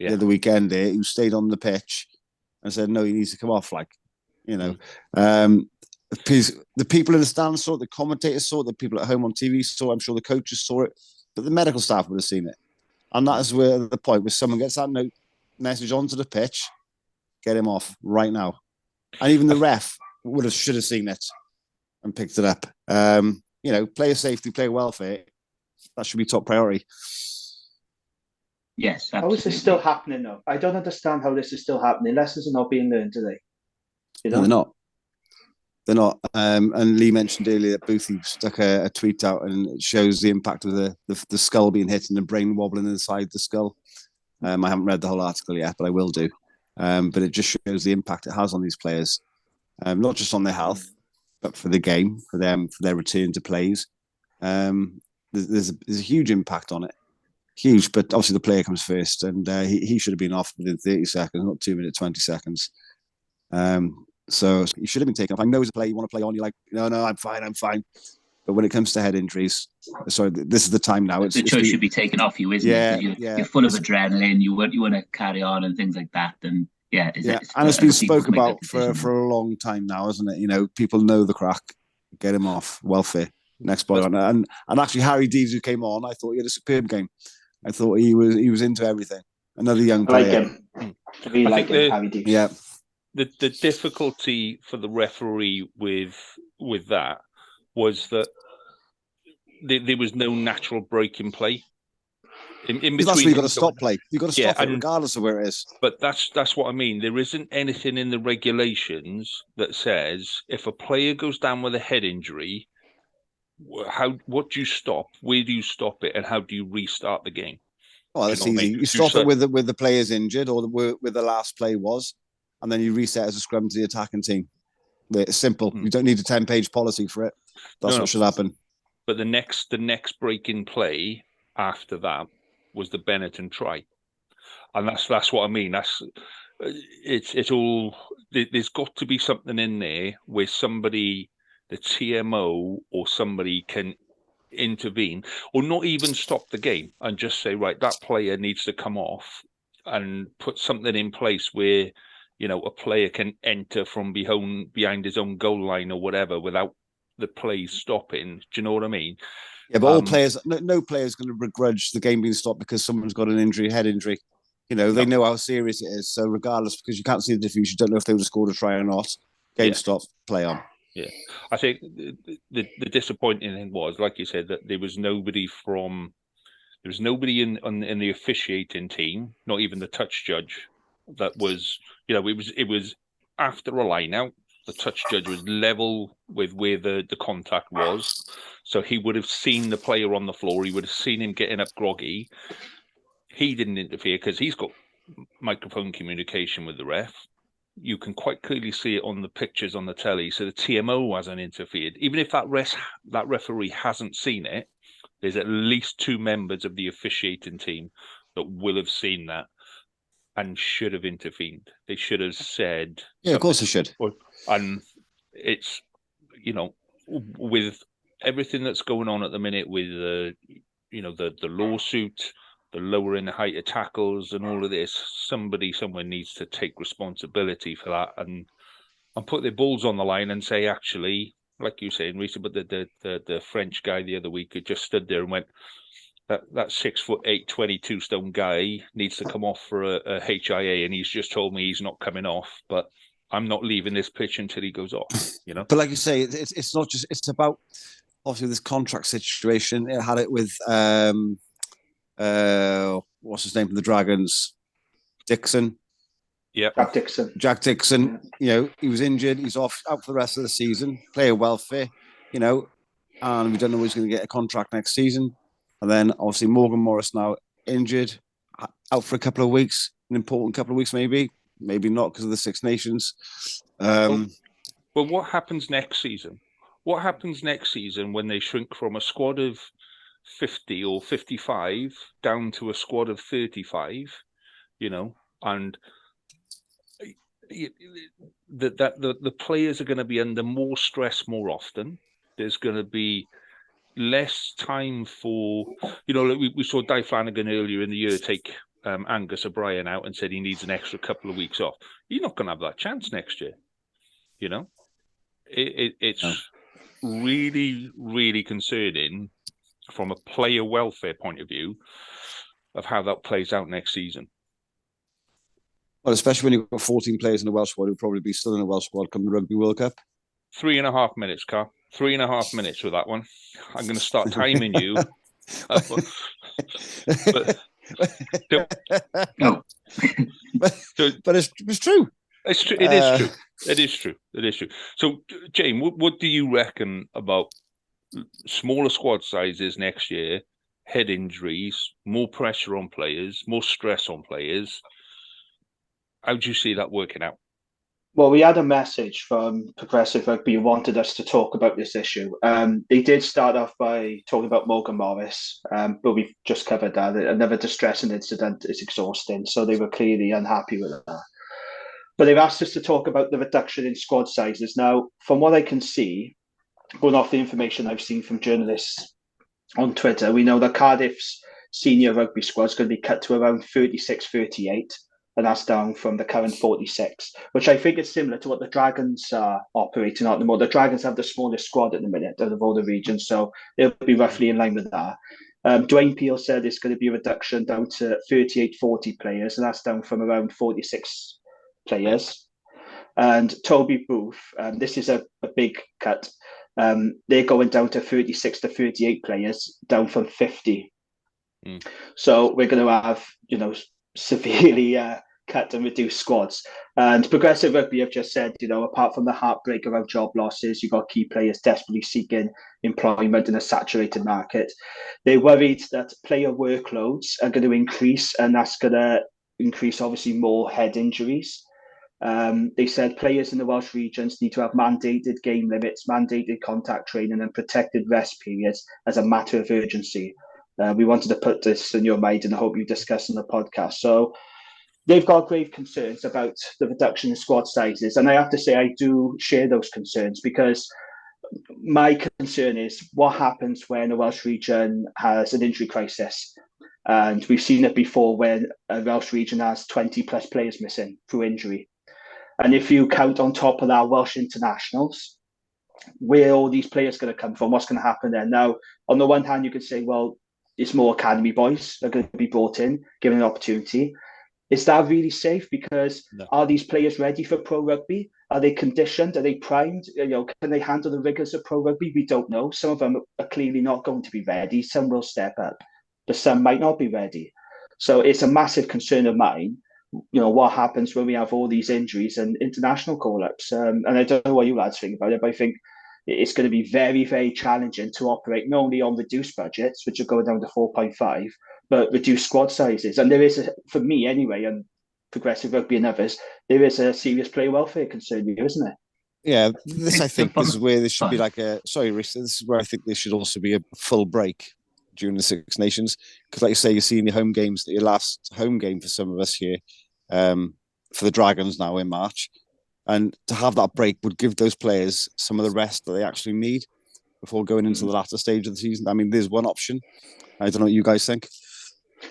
other weekend there who stayed on the pitch and said, no, he needs to come off, the people in the stands saw it, the commentators saw it, the people at home on TV saw it, I'm sure the coaches saw it, but the medical staff would have seen it. And that is where the point where someone gets that message onto the pitch, get him off right now. And even the ref should have seen it and picked it up. Player safety, player welfare, that should be top priority. Yes, absolutely. How is this still happening though? I don't understand how this is still happening. Lessons are not being learned today. No, they're not. They're not. And Lee mentioned earlier that Boothie stuck a tweet out and it shows the impact of the skull being hit and the brain wobbling inside the skull. I haven't read the whole article yet, but I will do. But it just shows the impact it has on these players, not just on their health, but for the game, for them, for their return to plays. There's a huge impact on it. Huge, but obviously the player comes first, and he should have been off within 30 seconds, not 2 minutes, 20 seconds. So he should have been taken off. I know as a player you want to play on, you're like, no, I'm fine. But when it comes to head injuries, sorry, this is the time now. The choice should be taken off you, isn't it? You're full of adrenaline. You want to carry on and things like that. And and it's been spoke about for a long time now, hasn't it? You know, people know the crack. Get him off. Welfare. Next boy on. And actually, Harry Deves, who came on, I thought he had a superb game. I thought he was into everything. Another young player. I like him. Really like him, Harry Deves. Yeah. The difficulty for the referee with that was that there was no natural break in play. In between, that's where you've got to stop play. You've got to stop it regardless of where it is. But that's what I mean. There isn't anything in the regulations that says if a player goes down with a head injury, what do you stop? Where do you stop it? And how do you restart the game? Oh, that's easy. You stop it with the players injured or where the last play was, and then you reset as a scrum to the attacking team. It's simple. You don't need a 10-page policy for it. That's what should happen. But the next break in play after that was the Benetton try, and that's what I mean. It's all. There's got to be something in there where somebody, the TMO or somebody, can intervene, or not even stop the game and just say, right, that player needs to come off, and put something in place where, you know, a player can enter from behind his own goal line or whatever without the play stopping. Do you know what I mean? Yeah, but all players, no player is going to begrudge the game being stopped because someone's got an injury, head injury. You know, they know how serious it is. So regardless, because you can't see the diffuse, you don't know if they would have scored a try or not. Game stopped, play on. Yeah, I think the disappointing thing was, like you said, that there was nobody in the officiating team, not even the touch judge. That was, you know, it was after a line out. The touch judge was level with where the contact was. So he would have seen the player on the floor. He would have seen him getting up groggy. He didn't interfere because he's got microphone communication with the ref. You can quite clearly see it on the pictures on the telly. So the TMO hasn't interfered. Even if that referee hasn't seen it, there's at least two members of the officiating team that will have seen that and should have intervened. They should have said... Yeah, of course they should. And it's, you know, with everything that's going on at the minute with, the lawsuit, the lowering the height of tackles and all of this, somebody somewhere needs to take responsibility for that and put their balls on the line and say, actually, like you saying, Risa, but the French guy the other week who just stood there and went, that 6'8", 22-stone guy needs to come off for a HIA, and he's just told me he's not coming off, but I'm not leaving this pitch until he goes off. You know. But like you say, it's not just. It's about obviously this contract situation. It had it with what's his name from the Dragons, Dixon. Yeah, Jack Dixon. You know, he was injured. He's out for the rest of the season. Player welfare. You know, and we don't know when he's going to get a contract next season. And then obviously Morgan Morris now injured, out for a couple of weeks, an important couple of weeks maybe not because of the Six Nations. But what happens next season? What happens next season when they shrink from a squad of 50 or 55 down to a squad of 35? You know, and the players are going to be under more stress more often. There's going to be less time for, you know, we saw Di Flanagan earlier in the year take Angus O'Brien out and said he needs an extra couple of weeks off. You're not going to have that chance next year. You know, it's really, really concerning from a player welfare point of view of how that plays out next season. Well, especially when you've got 14 players in the Welsh squad who'll probably be still in the Welsh squad come the Rugby World Cup. 3.5 minutes, Carl. 3.5 minutes with that one. I'm going to start timing you. No. But it's true. It's true. It is true. It is true. It is true. So, Jane, what do you reckon about smaller squad sizes next year, head injuries, more pressure on players, more stress on players? How do you see that working out? Well, we had a message from Progressive Rugby who wanted us to talk about this issue. They did start off by talking about Morgan Morris, but we've just covered that. Another distressing incident is exhausting, so they were clearly unhappy with that. But they've asked us to talk about the reduction in squad sizes. Now, from what I can see, going off the information I've seen from journalists on Twitter, we know that Cardiff's senior rugby squad is going to be cut to around 36, 38, and that's down from the current 46, which I think is similar to what the Dragons are operating at the moment. The Dragons have the smallest squad at the minute out of all the regions, so they'll be roughly in line with that. Dwayne Peel said it's going to be a reduction down to 38, 40 players, and that's down from around 46 players. And Toby Booth, this is a big cut. They're going down to 36 to 38 players, down from 50. So we're going to have, severely cut and reduced squads. And Progressive Rugby have just said, apart from the heartbreak around job losses, you've got key players desperately seeking employment in a saturated market. They're worried that player workloads are going to increase, and that's going to increase, obviously, more head injuries. They said players in the Welsh regions need to have mandated game limits, mandated contact training, and protected rest periods as a matter of urgency. We wanted to put this in your mind, and I hope you discuss in the podcast. So they've got grave concerns about the reduction in squad sizes. And I have to say, I do share those concerns, because my concern is what happens when a Welsh region has an injury crisis. And we've seen it before when a Welsh region has 20 plus players missing through injury. And if you count on top of that Welsh internationals, where are all these players going to come from? What's going to happen there? Now, on the one hand, you could say, well, it's more academy boys that are going to be brought in, given an opportunity. Is that really safe? Because Are these players ready for pro rugby? Are they conditioned? Are they primed? Can they handle the rigors of pro rugby? We don't know. Some of them are clearly not going to be ready. Some will step up, but some might not be ready. So it's a massive concern of mine. What happens when we have all these injuries and international call-ups? And I don't know what you lads think about it, but I think it's going to be very, very challenging to operate not only on reduced budgets, which are going down to 4.5, but reduced squad sizes. And there is, for me anyway, and Progressive Rugby and others, there is a serious player welfare concern here, isn't it? Yeah, this I think is where there should be like a... Sorry, Rhys, this is where I think there should also be a full break during the Six Nations. Because like you say, you're seeing your home games, your last home game for some of us here, for the Dragons now in March. And to have that break would give those players some of the rest that they actually need before going into the latter stage of the season. I mean, there's one option. I don't know what you guys think.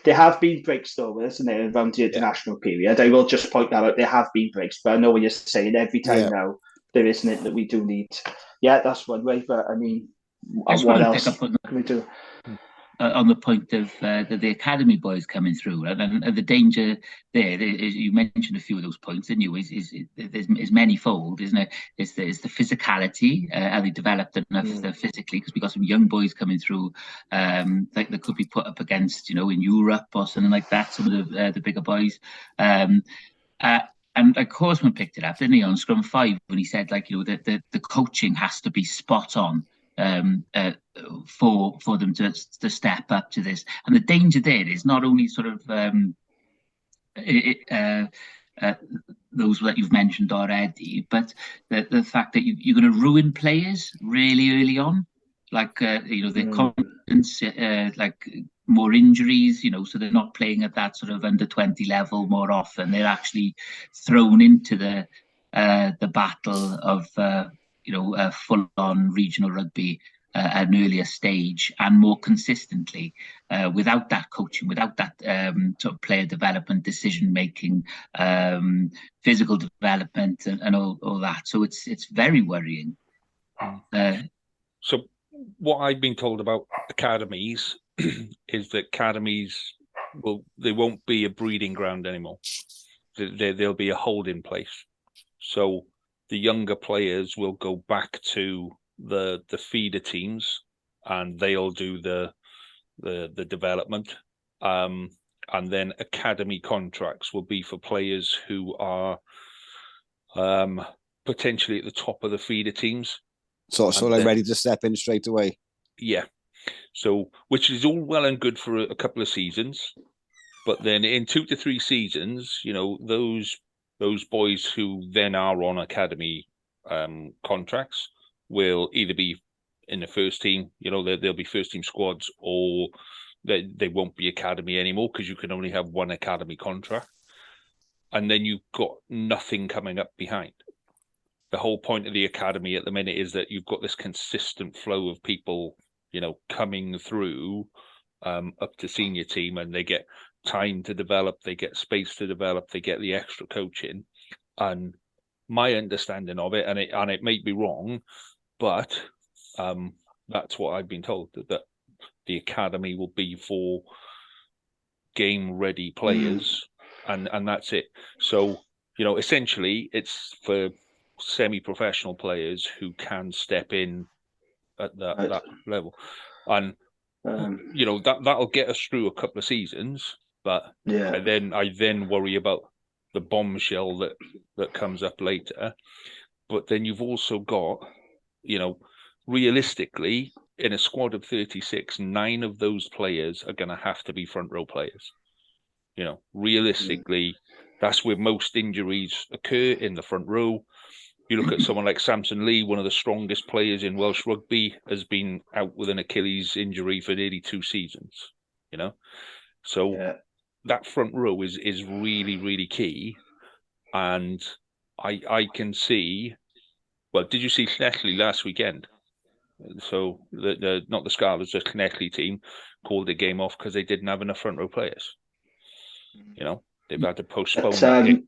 There have been breaks though, isn't there, around the international period? I will just point that out. There have been breaks, but I know what you're saying. Every time now, there isn't it that we do need. Yeah, that's one way. But I mean, what else can we do? On the point of the academy boys coming through, and the danger there, you mentioned a few of those points, didn't you? Is manifold, isn't it? It's the physicality, are they developed enough physically? Because we've got some young boys coming through, like that could be put up against, in Europe or something like that. Some of the bigger boys, and of course, Korsman picked it up, didn't he, on Scrum 5 when he said, the coaching has to be spot on. For them to step up to this, and the danger there is not only sort of those that you've mentioned already, but the fact that you're going to ruin players really early on, their confidence, more injuries, so they're not playing at that sort of under 20 level more often. They're actually thrown into the battle of full-on regional rugby at an earlier stage and more consistently, without that coaching, without that sort of player development, decision-making, physical development, and all that. So it's very worrying. So what I've been told about academies is that academies they won't be a breeding ground anymore. They'll be a holding place. So the younger players will go back to the feeder teams, and they'll do the development. And then academy contracts will be for players who are potentially at the top of the feeder teams. So they're ready to step in straight away. Yeah. So, which is all well and good for a couple of seasons, but then in 2 to 3 seasons, those boys who then are on academy contracts will either be in the first team, they'll be first team squads, or they won't be academy anymore, because you can only have one academy contract. And then you've got nothing coming up behind. the whole point of the academy at the minute is that you've got this consistent flow of people, coming through up to senior team, and they get time to develop, they get space to develop, they get the extra coaching. And my understanding of it, and it may be wrong, but that's what I've been told, that the academy will be for game ready players, and that's it. So essentially it's for semi-professional players who can step in at that level, and that'll get us through a couple of seasons. But I then worry about the bombshell that comes up later. But then you've also got, realistically, in a squad of 36, 9 of those players are going to have to be front row players. Realistically, that's where most injuries occur, in the front row. You look at someone like Samson Lee, one of the strongest players in Welsh rugby, has been out with an Achilles injury for nearly 2 seasons. So that front row is really, really key. And I can see. Well, did you see Llanelli last weekend? So not the Scarlets, the Llanelli team called the game off because they didn't have enough front row players. They've had to postpone that game.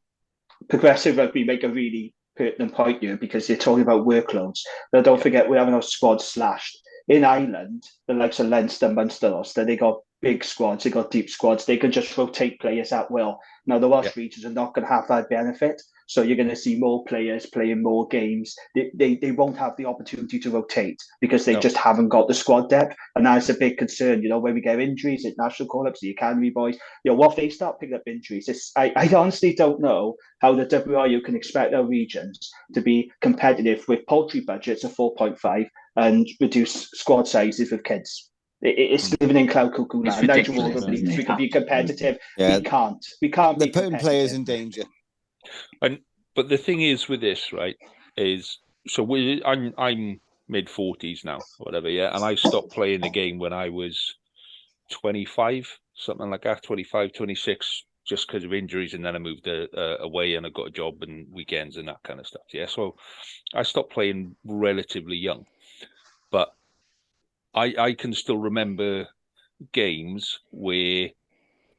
Progressive Rugby make a really pertinent point here, because you're talking about workloads. Now, don't forget, we're having our squad slashed. In Ireland, the likes of Leinster, Munster, Ulster, they got big squads, they got deep squads. They can just rotate players at will. Now, the Welsh regions are not going to have that benefit. So you're going to see more players playing more games. They won't have the opportunity to rotate because they just haven't got the squad depth. And that's a big concern, when we get injuries at national call-ups, the academy boys, what if they start picking up injuries? I honestly don't know how the WRU can expect their regions to be competitive with paltry budgets of 4.5 and reduce squad sizes with kids. It's living in cloud cuckoo now. Nigel Ward believes we can be competitive. We can't. They're putting players in danger. But the thing is with this, right, is I'm mid-40s now, whatever, and I stopped playing the game when I was 25, something like that, 25, 26, just because of injuries, and then I moved away and I got a job and weekends and that kind of stuff. So I stopped playing relatively young, but I can still remember games where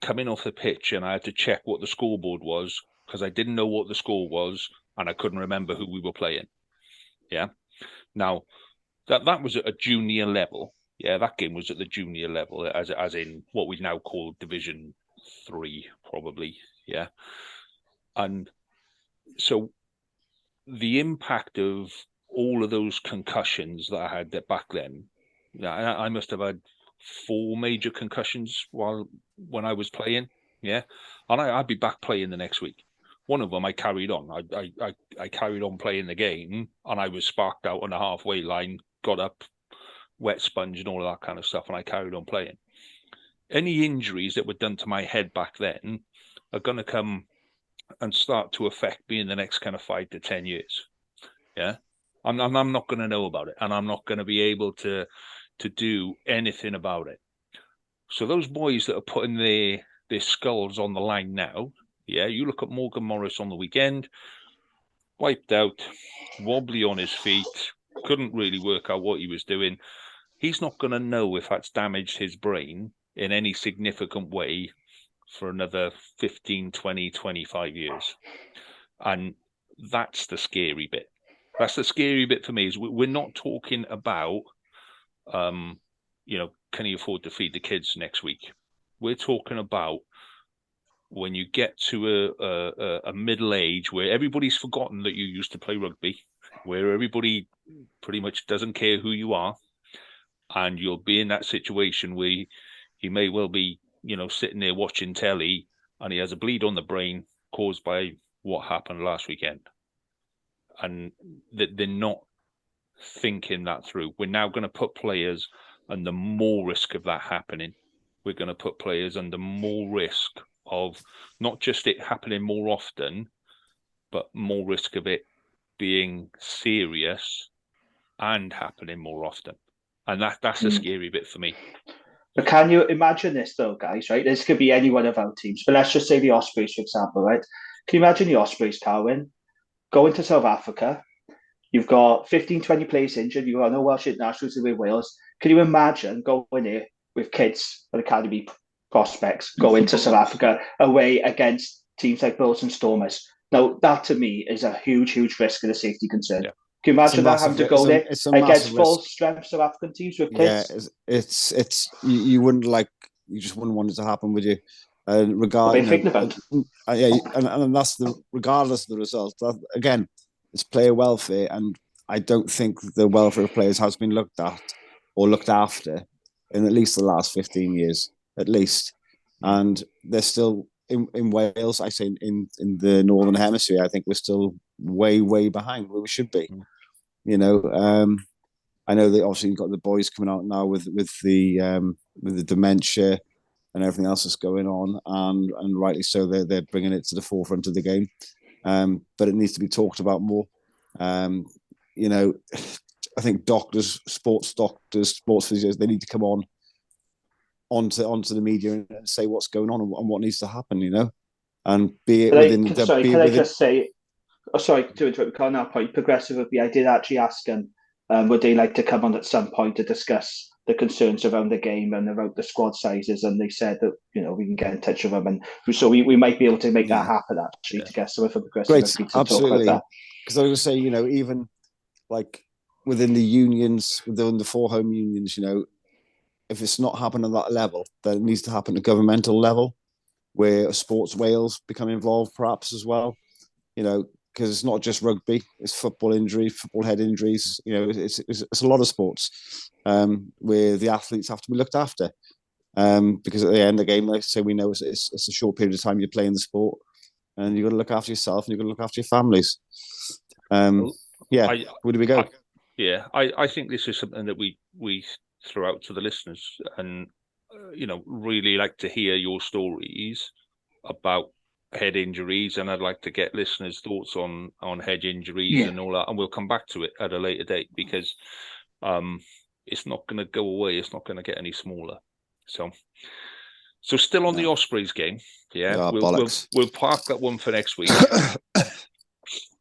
coming off the pitch and I had to check what the scoreboard was because I didn't know what the score was and I couldn't remember who we were playing. Now that was at a junior level. That game was at the junior level, as in what we now call Division 3, probably. And so the impact of all of those concussions that I had back then, I must have had 4 major concussions when I was playing. And I'd be back playing the next week. One of them I carried on. I carried on playing the game, and I was sparked out on the halfway line, got up, wet sponge and all of that kind of stuff, and I carried on playing. Any injuries that were done to my head back then are going to come and start to affect me in the next kind of 5 to 10 years. I'm not going to know about it, and I'm not going to be able to do anything about it. So those boys that are putting their skulls on the line now, you look at Morgan Morris on the weekend, wiped out, wobbly on his feet, couldn't really work out what he was doing. He's not going to know if that's damaged his brain in any significant way for another 15, 20, 25 years. And that's the scary bit. That's the scary bit for me, is we're not talking about, can he afford to feed the kids next week? We're talking about when you get to a middle age where everybody's forgotten that you used to play rugby, where everybody pretty much doesn't care who you are, and you'll be in that situation where he may well be, sitting there watching telly and he has a bleed on the brain caused by what happened last weekend. And they're not thinking that through. We're now going to put players under more risk of that happening. We're going to put players under more risk of not just it happening more often, but more risk of it being serious and happening more often. And that's a scary bit for me. But can you imagine this though, guys, right? This could be any one of our teams, but let's just say the Ospreys, for example, right? Can you imagine the Ospreys, Carwyn, going to South Africa, You've got 15, 20 players injured. You've got no Welsh internationals with Wales. Can you imagine going there with kids and academy prospects going to South Africa away against teams like Bulls and Stormers? Now, that to me is a huge, huge risk and a safety concern. Yeah. Can you imagine that having to go there against full strength South African teams with kids? Yeah, it's you wouldn't just wouldn't want it to happen, would you? And that's regardless of the result. Again, it's player welfare, and I don't think the welfare of players has been looked at or looked after in at least the last 15 years, at least. And they're still in Wales. I say in the Northern Hemisphere, I think we're still way behind where we should be. You know, I know that obviously you've got the boys coming out now with the dementia and everything else that's going on, and rightly so, they're bringing it to the forefront of the game. But it needs to be talked about more. You know, I think sports doctors, sports physios, they need to come onto the media and say what's going on and what needs to happen. You know, and be it within. I just say? Oh, sorry to interrupt. On that point, Progressive Rugby, I did actually ask them, would they like to come on at some point to discuss the concerns around the game and about the squad sizes, and they said that we can get in touch with them, and so we might be able to make that happen actually to get someone from Progressive Rugby to talk about that. Because I was say, even like within the unions, within the 4 home unions, if it's not happening at that level, then it needs to happen at governmental level, where Sports Wales become involved perhaps as well. Because it's not just rugby; it's football injuries, football head injuries. It's a lot of sports where the athletes have to be looked after. Because at the end of the game, like I say, we know it's a short period of time you're playing the sport, and you've got to look after yourself and you've got to look after your families. Where do we go? I think this is something that we throw out to the listeners, and really like to hear your stories about head injuries, and I'd like to get listeners' thoughts on head injuries and all that, and we'll come back to it at a later date, because it's not going to go away. It's not going to get any smaller. So still on the Ospreys game. We'll park that one for next week.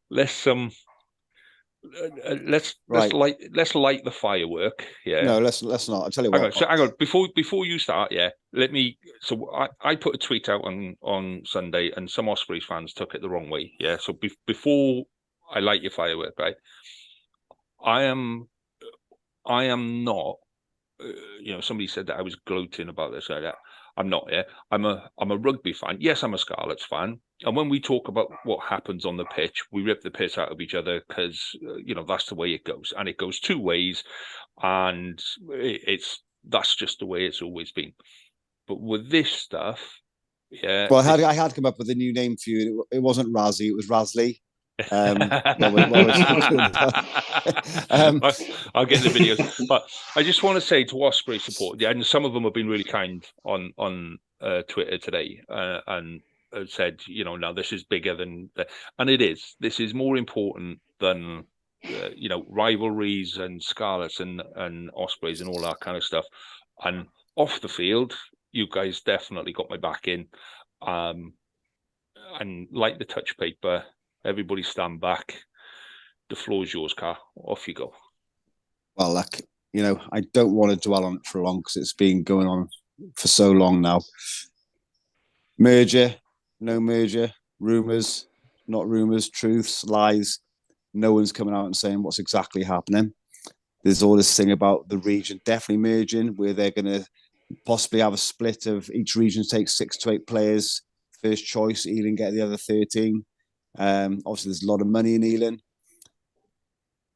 Let's light the firework. No, let's not. I'll tell you what. Hang on. Before you start, let me. So I put a tweet out on Sunday, and some Ospreys fans took it the wrong way. Yeah. So before I light your firework, right? I am not. Somebody said that I was gloating about this. I'm not. Yeah. I'm a rugby fan. Yes, I'm a Scarlets fan. And when we talk about what happens on the pitch, we rip the piss out of each other because, that's the way it goes. And it goes 2 ways. And that's just the way it's always been. But with this stuff, Well, I had to come up with a new name for you. It wasn't Razzie, it was Rasley. I'll get the videos. But I just want to say to Osprey support, and some of them have been really kind on Twitter today, and said, now this is bigger than, and it is. This is more important than rivalries and Scarlets and Ospreys and all that kind of stuff. And off the field, you guys definitely got my back in. And like the touch paper, everybody stand back. The floor's yours, Car. Off you go. Well, I don't want to dwell on it for long because it's been going on for so long now. Merger, no merger, rumours, not rumours, truths, lies. No one's coming out and saying what's exactly happening. There's all this thing about the region definitely merging, where they're going to possibly have a split of each region takes 6 to 8 players. First choice, Ealing get the other 13. Obviously, there's a lot of money in Ealing.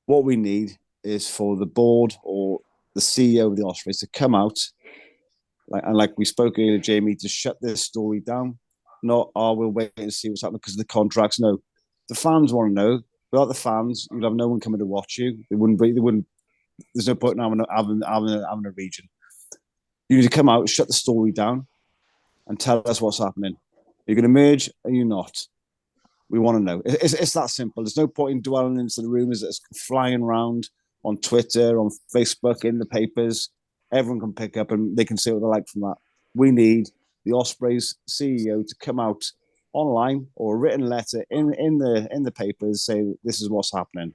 What we need is for the board or the CEO of the Ospreys to come out, like we spoke earlier, Jamie, to shut this story down. Not, we'll wait and see what's happening because of the contracts. No, the fans want to know. Without the fans, you'd have no one coming to watch you. They wouldn't. There's no point in having a region. You need to come out, shut the story down, and tell us what's happening. You're going to merge, or you're not. We want to know. It's that simple. There's no point in dwelling into the rumours that's flying around on Twitter, on Facebook, in the papers. Everyone can pick up and they can see what they like from that. We need the Ospreys CEO to come out online or a written letter in the papers say this is what's happening.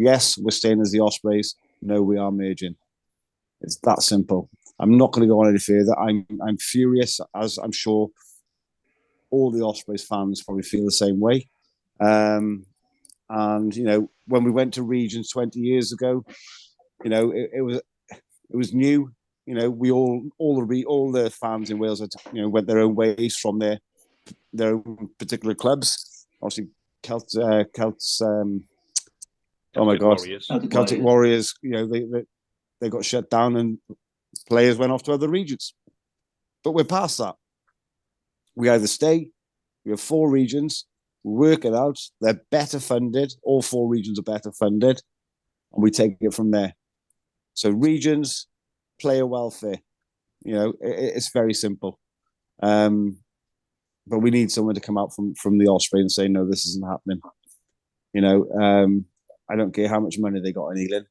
Yes, we're staying as the Ospreys. No, we are merging. It's that simple. I'm not going to go on any further. I'm furious, as I'm sure all the Ospreys fans probably feel the same way. And when we went to regions 20 years ago, it was new. We all the fans in Wales had, went their own ways from their own particular clubs. Obviously, Celts. Oh my God, Celtic Warriors. They got shut down and players went off to other regions. But we're past that. We either stay. We have 4 regions. We work it out. They're better funded. All 4 regions are better funded, and we take it from there. So regions, player welfare. It's very simple. But we need someone to come out from the Osprey and say, no, this isn't happening. I don't care how much money they got in Ealing.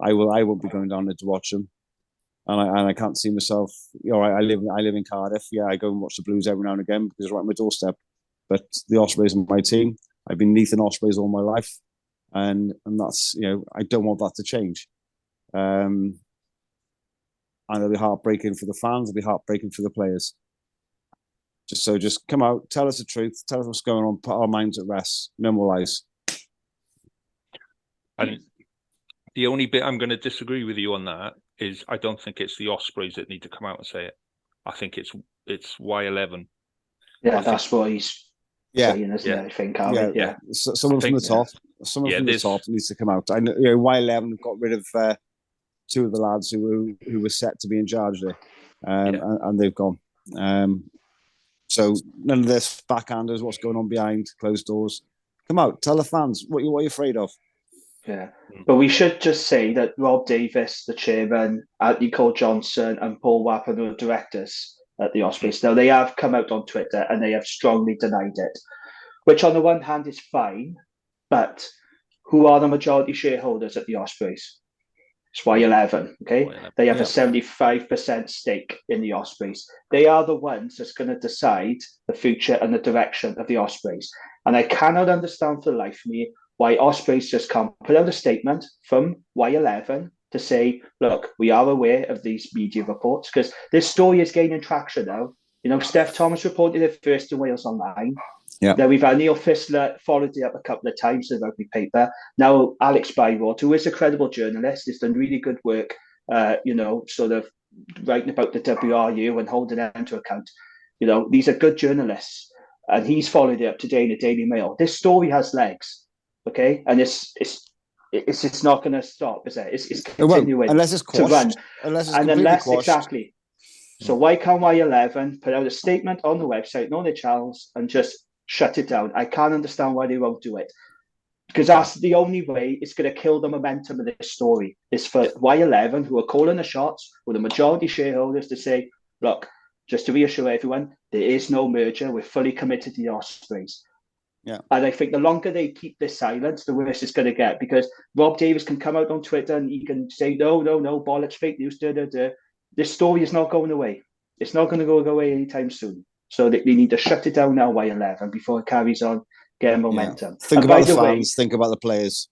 I won't be going down there to watch them. And I can't see myself. I live in Cardiff. Yeah, I go and watch the Blues every now and again because it's right on my doorstep. But the Ospreys are my team. I've been Neath and Ospreys all my life, and that's I don't want that to change. And it'll be heartbreaking for the fans. It'll be heartbreaking for the players. Just come out, tell us the truth, tell us what's going on, put our minds at rest. No more lies. And the only bit I'm going to disagree with you on that is I don't think it's the Ospreys that need to come out and say it. I think it's Y11. Yeah, that's what he's saying, isn't it? I think. Yeah. Someone from the top. Someone from the top needs to come out. I know Y11 got rid of 2 of the lads who were set to be in charge there, and they've gone. So none of this backhanders, what's going on behind closed doors. Come out, tell the fans what you're afraid of. Yeah, but we should just say that Rob Davis, the chairman, Anthony Cole Johnson, and Paul Wapp are the directors at the Ospreys. Now, they have come out on Twitter and they have strongly denied it, which on the one hand is fine, but who are the majority shareholders at the Ospreys? It's Y11, okay? Y11. They have a 75% stake in the Ospreys. They are the ones that's going to decide the future and the direction of the Ospreys. And I cannot understand for the life of me why Ospreys just can't put out a statement from Y11 to say, look, we are aware of these media reports, because this story is gaining traction now. Steph Thomas reported it first in Wales Online. Yeah. Then we've had Neil Fissler followed it up a couple of times in the rugby paper. Now Alex Bywater, who is a credible journalist, has done really good work, sort of writing about the WRU and holding them to account. These are good journalists, and he's followed it up today in the Daily Mail. This story has legs, okay, and it's not going to stop, is it? It's continuing unless it's quashed, to run, unless quashed. Exactly. So why can't Y11 put out a statement on the website, and on their channels, and just shut it down? I can't understand why they won't do it, because that's the only way it's going to kill the momentum of this story. Is for Y11, who are calling the shots, with the majority shareholders, to say, look, just to reassure everyone, there is no merger. We're fully committed to the Ospreys. Yeah. And I think the longer they keep this silence, the worse it's going to get, because Rob Davis can come out on Twitter and he can say, no, bollocks, fake news, This story is not going away. It's not going to go away anytime soon. So they need to shut it down now, Y11, before it carries on getting momentum. Yeah. Think about the fans, think about the players.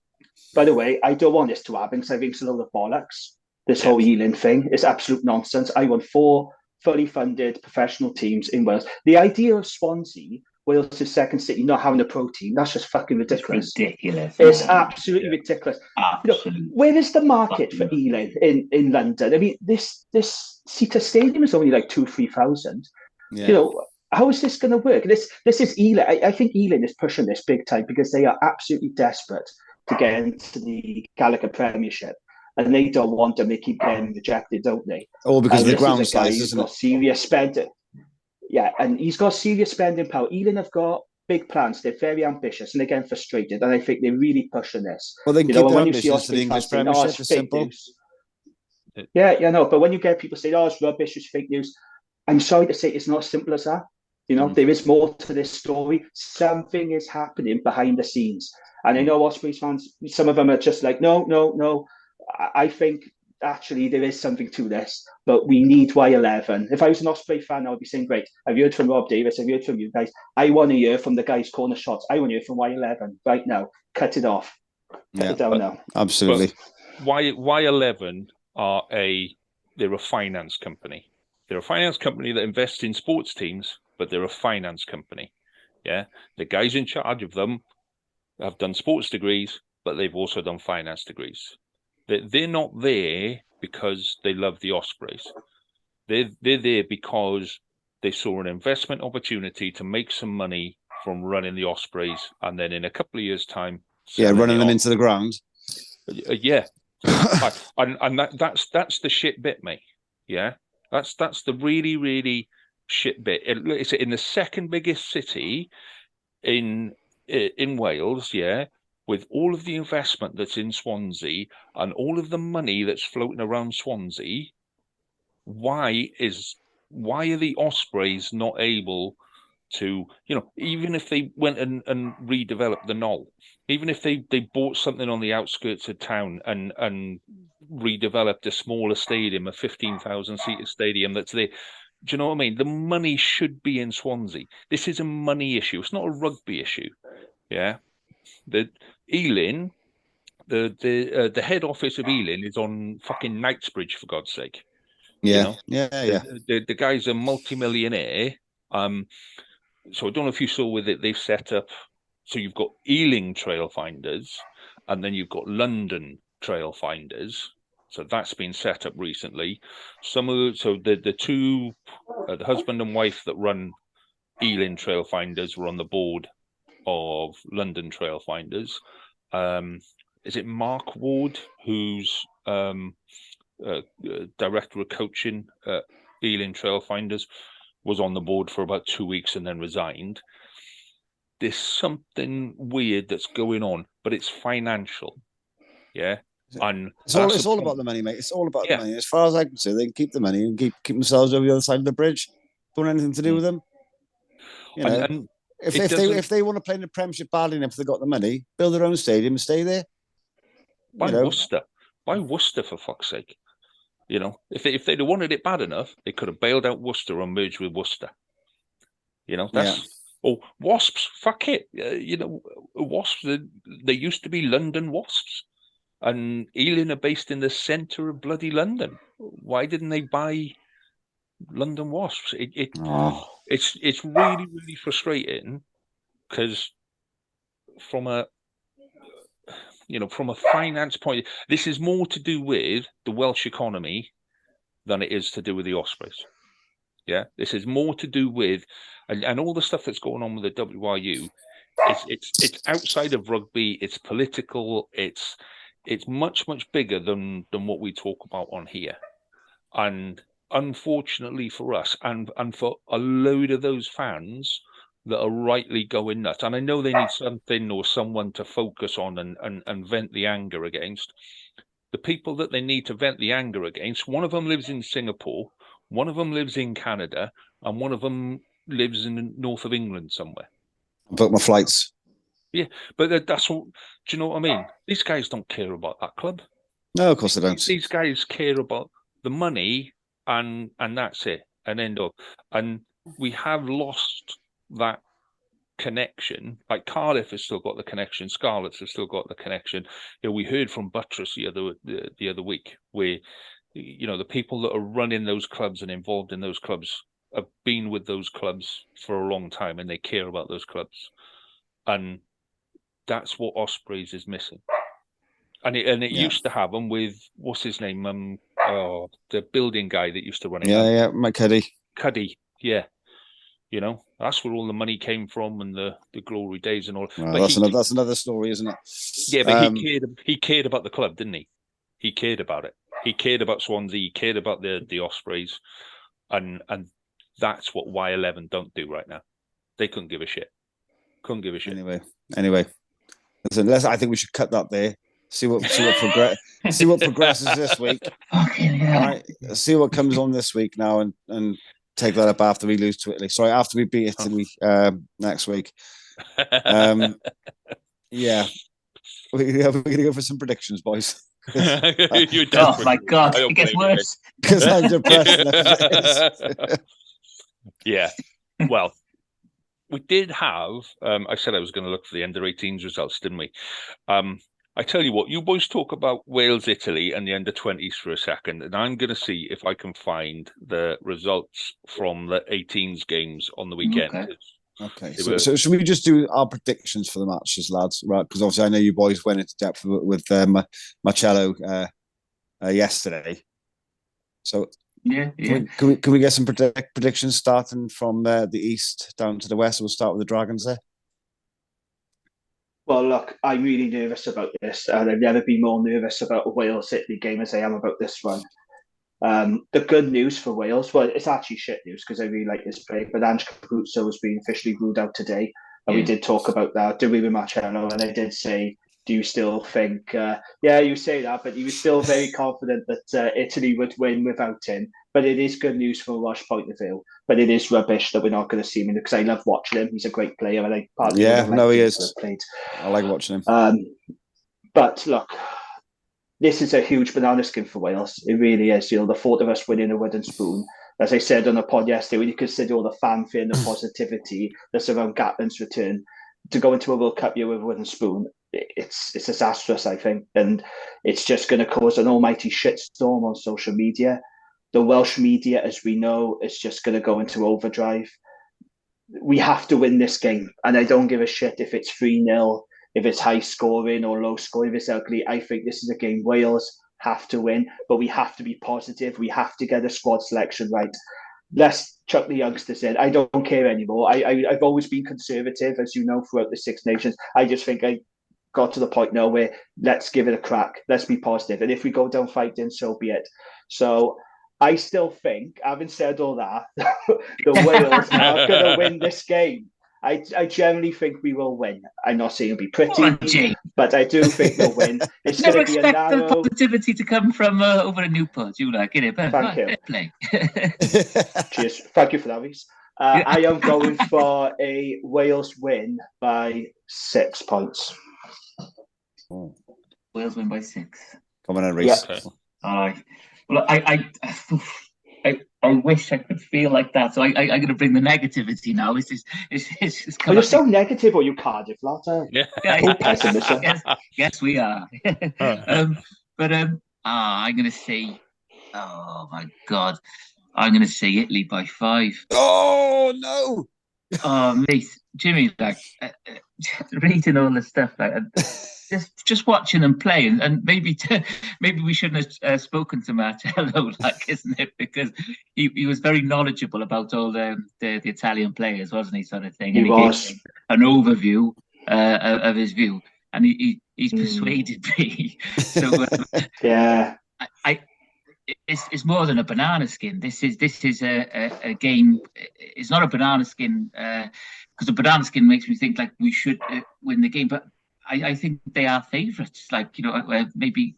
By the way, I don't want this to happen, because I think it's a load of bollocks. This whole Ealing thing is absolute nonsense. I want 4 fully funded professional teams in Wales. The idea of Swansea, Wales' second city, not having a pro team, that's just fucking ridiculous. It's ridiculous. It's absolutely ridiculous. Absolutely. Where is the market for Ealing in London? I mean, this Sita Stadium is only like 2,000-3,000. Yeah. How is this going to work? This is Ealing. I think Ealing is pushing this big time, because they are absolutely desperate to get into the Gallagher Premiership. And they don't want them. They keep getting rejected, don't they? All because of the ground size, isn't it? Serious spending. Yeah, and he's got serious spending power. Ealing have got big plans. They're very ambitious, and they're getting frustrated. And I think they're really pushing this. Well, they keep their ambitions to the English Premiership. It's simple. Yeah, no. But when you get people saying, "Oh, it's rubbish, it's fake news," I'm sorry to say, it's not as simple as that. There is more to this story. Something is happening behind the scenes. And I know Ospreys fans, some of them are just like, no. I think actually there is something to this, but we need Y11. If I was an Osprey fan, I would be saying, great, I've heard from Rob Davis, I've heard from you guys. I want to hear from the guys calling the shots. I want to hear from Y11 right now. Cut it off. I don't know. Absolutely. Y11 they're a finance company. They're a finance company that invests in sports teams, but they're a finance company. Yeah, the guys in charge of them have done sports degrees, but they've also done finance degrees. They're not there because they love the Ospreys. They're there because they saw an investment opportunity to make some money from running the Ospreys, and then in a couple of years' time, running them into the ground. Yeah, and that's the shit bit, mate. Yeah, that's the really, really shit bit. It's in the second biggest city in Wales, yeah, with all of the investment that's in Swansea and all of the money that's floating around Swansea. Why are the Ospreys not able to, even if they went and redeveloped the Knoll, even if they bought something on the outskirts of town and redeveloped a smaller stadium, a 15,000 seater stadium that's there. Do you know what I mean? The money should be in Swansea. This is a money issue. It's not a rugby issue. Yeah. The Ealing, the head office of Ealing is on fucking Knightsbridge, for God's sake. Yeah. The guy's a multi-millionaire. So I don't know if you saw with it, they've set up, so you've got Ealing Trail Finders, and then you've got London Trail Finders. So that's been set up recently. The two, the husband and wife that run Ealing Trail Finders were on the board of London Trail Finders. Is it Mark Ward, who's director of coaching at Ealing Trail Finders, was on the board for about 2 weeks and then resigned. There's something weird that's going on, but it's financial. Yeah. And it's all about the money, mate. It's all about the money. As far as I can see, they can keep the money and keep themselves over the other side of the bridge. Don't want anything to do with them. If they want to play in the Premiership badly enough, they've got the money, build their own stadium and stay there. Worcester? Why Worcester, for fuck's sake? If they'd have wanted it bad enough, they could have bailed out Worcester or merged with Worcester. Wasps, fuck it. Wasps, they used to be London Wasps, and Ealing are based in the centre of bloody London. Why didn't they buy London Wasps? It's really, really frustrating because from a finance point, this is more to do with the Welsh economy than it is to do with the Ospreys. Yeah, this is more to do with, and all the stuff that's going on with the WRU. It's outside of rugby. It's political. It's much, much bigger than what we talk about on here. And unfortunately for us, and for a load of those fans that are rightly going nuts, and I know they need something or someone to focus on and vent the anger against. The people that they need to vent the anger against, one of them lives in Singapore, one of them lives in Canada, and one of them lives in the north of England somewhere. I booked my flights. Yeah, but that's what, do you know what I mean? These guys don't care about that club. No, of course they don't. These guys care about the money, and that's it, and end up. And we have lost that connection. Like Cardiff has still got the connection. Scarlets have still got the connection. We heard from Buttress the other week, where the people that are running those clubs and involved in those clubs have been with those clubs for a long time, and they care about those clubs, and that's what Ospreys is missing. And it used to have them with, what's his name, the building guy that used to run it. Mike Cuddy, yeah. That's where all the money came from, and the glory days and all. Well, that's another story, isn't it? Yeah, but he cared about the club, didn't he? He cared about it. He cared about Swansea. He cared about the Ospreys, and that's what Y11 don't do right now. They couldn't give a shit. Anyway, listen. I think we should cut that there. See what progresses this week. Fucking hell. All right, see what comes on this week now, and take that up after we lose to Italy. Sorry, after we beat Italy next week. Yeah, we're going to go for some predictions, boys. Oh my God, it gets worse. Because I'm depressed. Yeah, well, we did have. I said I was going to look for the under-18s results, didn't we? I tell you what, you boys talk about Wales, Italy, and the under-20s for a second, and I'm going to see if I can find the results from the 18s games on the weekend. Okay. So should we just do our predictions for the matches, lads? Right, because obviously I know you boys went into depth with Marcello yesterday. So yeah. Can we get some predictions starting from the east down to the west? We'll start with the Dragons there. Well, look, I'm really nervous about this, and I've never been more nervous about a Wales-Italy game as I am about this one. The good news for Wales, well, it's actually shit news because I really like this play, but Ange Caputo has been officially ruled out today, and we did talk about that, did we, with Marcello, and I did say, do you still think, yeah, you say that, but he was still very confident that Italy would win without him. But it is good news from a Welsh point of view. But it is rubbish that we're not going to see him because I love watching him. He's a great player. And I partly he is. I like watching him. But look, this is a huge banana skin for Wales. It really is. The thought of us winning a wooden spoon, as I said on the pod yesterday, when you consider all the fanfare and the positivity that's around Gatland's return, to go into a World Cup year with a wooden spoon, it's disastrous, I think, and it's just going to cause an almighty shitstorm on social media. The Welsh media, as we know, is just going to go into overdrive. We have to win this game, and I don't give a shit if it's 3-0, if it's high scoring or low scoring, if it's ugly. I think this is a game Wales have to win, but we have to be positive. We have to get a squad selection right. Let's chuck the youngsters in. I don't care anymore. I've always been conservative, as you know, throughout the Six Nations. I just think I got to the point now where let's give it a crack. Let's be positive. And if we go down fighting, so be it. So I still think, having said all that, the Wales are going to win this game. I generally think we will win. I'm not saying it'll be pretty, but I do think we'll win. It's going to be a narrow... the positivity to come from over a Newport. You like it, but thank you. Cheers. Thank you for that, Reece. I am going for a Wales win by 6 points. Oh. Wales win by 6. Come on, in, Reece. Yeah. Well, I wish I could feel like that. So I'm going to bring the negativity now. You're so negative, or you Cardiff, lad. Yes, we are. I'm going to say, oh my God, I'm going to say Italy by 5. Oh no! Oh, mate, Jimmy, like reading all this stuff, like. Just watching them play, and maybe we shouldn't have spoken to Marcello, like, isn't it? Because he was very knowledgeable about all the Italian players, wasn't he, sort of thing? And he gave an overview of his view, and he's persuaded me. So yeah, it's more than a banana skin. This is a game. It's not a banana skin because a banana skin makes me think like we should win the game, but I think they are favourites. Like, maybe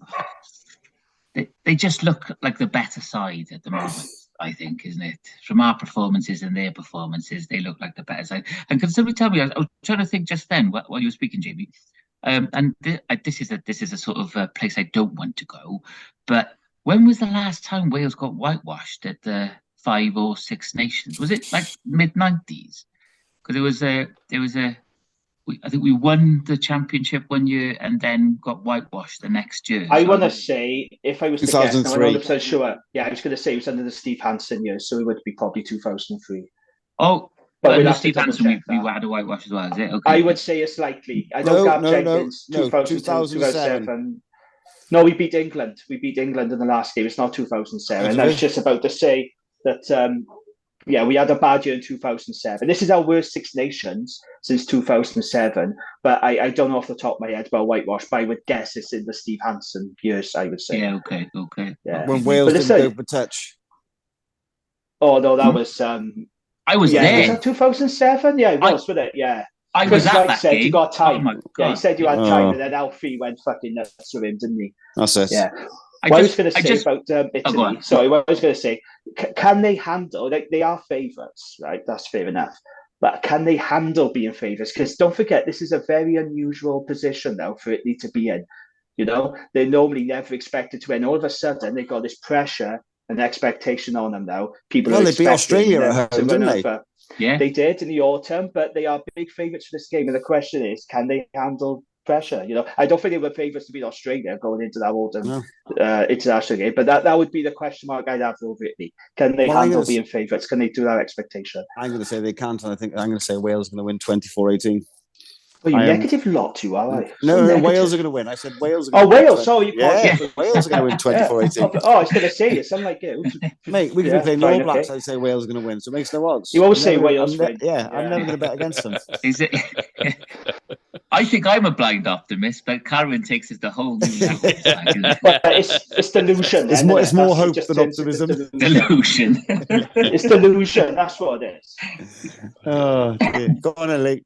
they just look like the better side at the moment, I think, isn't it? From our performances and their performances, they look like the better side. And can somebody tell me, I was trying to think just then while you were speaking, Jamie, and this is a sort of place I don't want to go, but when was the last time Wales got whitewashed at the 5 or 6 Nations? Was it like mid-90s? Because I think we won the championship one year and then got whitewashed the next year. I want to say, if I was to guess, I'm 2003. sure. Yeah, I was going to say it was under the Steve Hansen years, so it would be probably 2003. Oh, but with Steve Hansen, we had a whitewash as well, is it? Okay. I would say it's likely. I know Gab Jenkins, 2007. No, we beat England. We beat England in the last game. It's not 2007. And I was just about to say that... we had a bad year in 2007. This is our worst Six Nations since 2007. But I don't know off the top of my head about whitewash, but I would guess it's in the Steve Hansen years, I would say. Yeah, okay. Yeah. When Wales didn't go for touch. Oh, no, that was... I was there. Was that 2007? Yeah, it was, wasn't it? Yeah. I was at that said game. You got time. Oh, he said you had time, and then Alfie went fucking nuts with him, didn't he? That's it. Yeah. I was going to say about Italy. Sorry, what I was going to say, can they handle? They are favourites, right? That's fair enough. But can they handle being favourites? Because don't forget, this is a very unusual position now for Italy to be in. They're normally never expected to win. All of a sudden, they've got this pressure and expectation on them now. People they beat Australia at home, didn't they? Yeah, they did in the autumn, but they are big favourites for this game. And the question is, can they handle pressure. I don't think they were favourites to beat Australia going into that autumn international game. But that would be the question mark I'd have over Italy. Can they handle being favourites? Can they do that expectation? I'm going to say they can't, and I think I'm going to say Wales are going to win 24-18. Well, you negative lot, you are. No, Wales are going to win. I said Wales are going to win. Wales. Sorry, Wales are going to win 24-18. I was going to say it. I'm like, mate, we could be playing All Blacks. I'd say Wales are going to win, so it makes no odds. You always say Wales win. I'm never going to bet against them. Is it? I think I'm a blind optimist, but Carwyn takes us the whole new level. It's delusion. It's more hope than optimism. Delusion. It's delusion. That's what it is. Oh, dear. Go on, Ellie.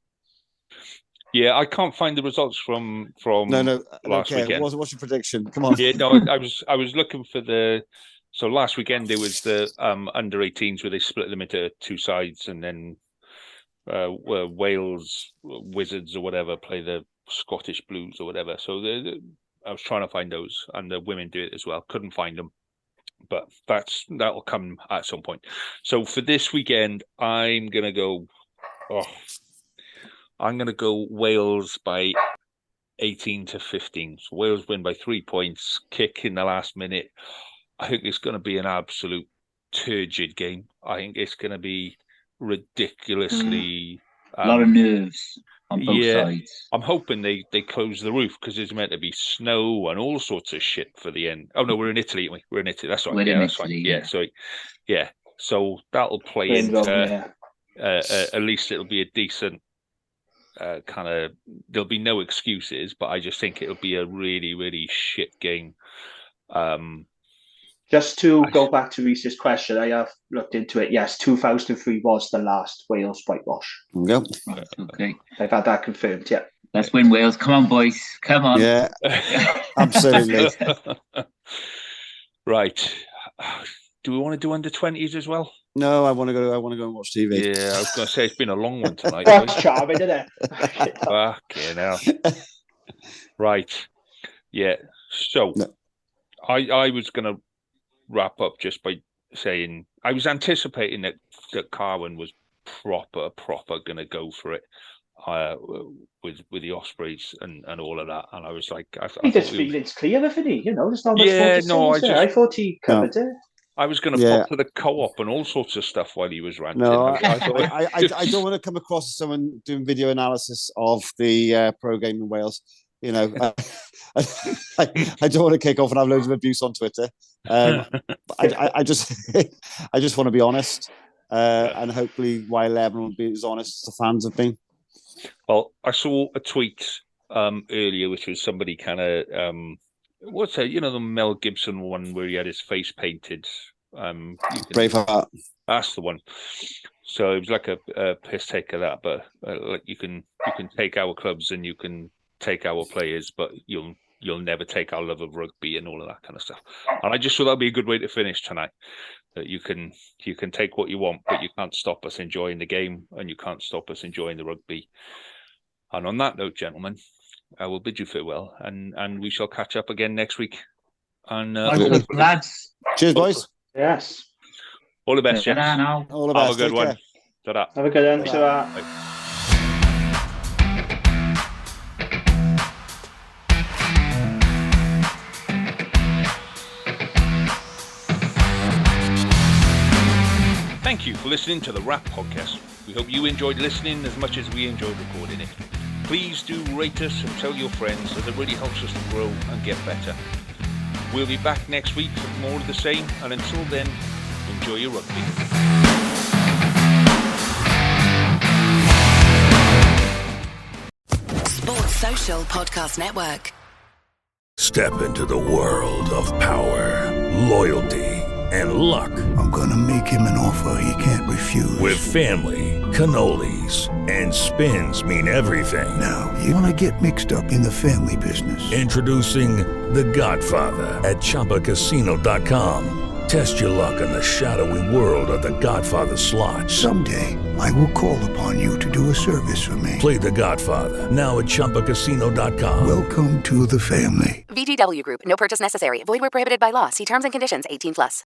Yeah, I can't find the results from last weekend. What's your prediction? Come on. Yeah, no, I was looking for so last weekend there was the under 18s where they split them into two sides, and then Wales Wizards or whatever play the Scottish Blues or whatever. So I was trying to find those, and the women do it as well. Couldn't find them, but that'll come at some point. So for this weekend, I'm gonna go Wales by 18-15. So Wales win by 3 points, kick in the last minute. I think it's going to be an absolute turgid game. I think it's going to be ridiculously... a lot of nerves on both sides. I'm hoping they close the roof because there's meant to be snow and all sorts of shit for the end. Oh, no, we're in Italy, aren't we? We're in Italy. That's right. That's Italy, right. So that'll play into... at least it'll be a decent... there'll be no excuses, but I just think it'll be a really, really shit game. Just to go back to Reese's question, I have looked into it. Yes, 2003 was the last Wales whitewash. Yep. Right, okay. I've had that confirmed, yeah. Let's win, Wales. Come on, boys. Come on. Yeah, absolutely. Right. Do we want to do under 20s as well? No, I want to go and watch TV. Yeah, I was going to say it's been a long one tonight. That's charming, isn't it? Fucking hell. Right. Yeah. So I was going to wrap up just by saying I was anticipating that Carwyn was proper going to go for it with the Ospreys and all of that, and I was like, I think his feelings clear, isn't he? There's not much more to say. I thought he covered it. I was going to pop to the co-op and all sorts of stuff while he was ranting. No, I don't want to come across as someone doing video analysis of the pro game in Wales. I don't want to kick off and have loads of abuse on Twitter. I just want to be honest, and hopefully Y11 will be as honest as the fans have been. Well, I saw a tweet earlier, which was somebody kind of what's that? The Mel Gibson one where he had his face painted. Braveheart. That's the one. So it was like a piss take of that, but like you can take our clubs and you can take our players, but you'll never take our love of rugby and all of that kind of stuff. And I just thought that'd be a good way to finish tonight. That you can take what you want, but you can't stop us enjoying the game, and you can't stop us enjoying the rugby. And on that note, gentlemen, I will bid you farewell, and we shall catch up again next week. And lads, cheers, boys. Yes. All the best, gents. All the best. Have a good one. Ta-da. Have a good one. Ta-da. Thank you for listening to the Wrap Podcast. We hope you enjoyed listening as much as we enjoyed recording it. Please do rate us and tell your friends, as it really helps us to grow and get better. We'll be back next week with more of the same, and until then, enjoy your rugby. Sports Social Podcast Network. Step into the world of power, loyalty, and luck. I'm gonna make him an offer he can't refuse. With family, cannolis, and spins mean everything. Now, you wanna get mixed up in the family business. Introducing The Godfather at ChumbaCasino.com. Test your luck in the shadowy world of The Godfather slot. Someday, I will call upon you to do a service for me. Play The Godfather, now at ChumbaCasino.com. Welcome to the family. VGW Group. No purchase necessary. Void where prohibited by law. See terms and conditions. 18+.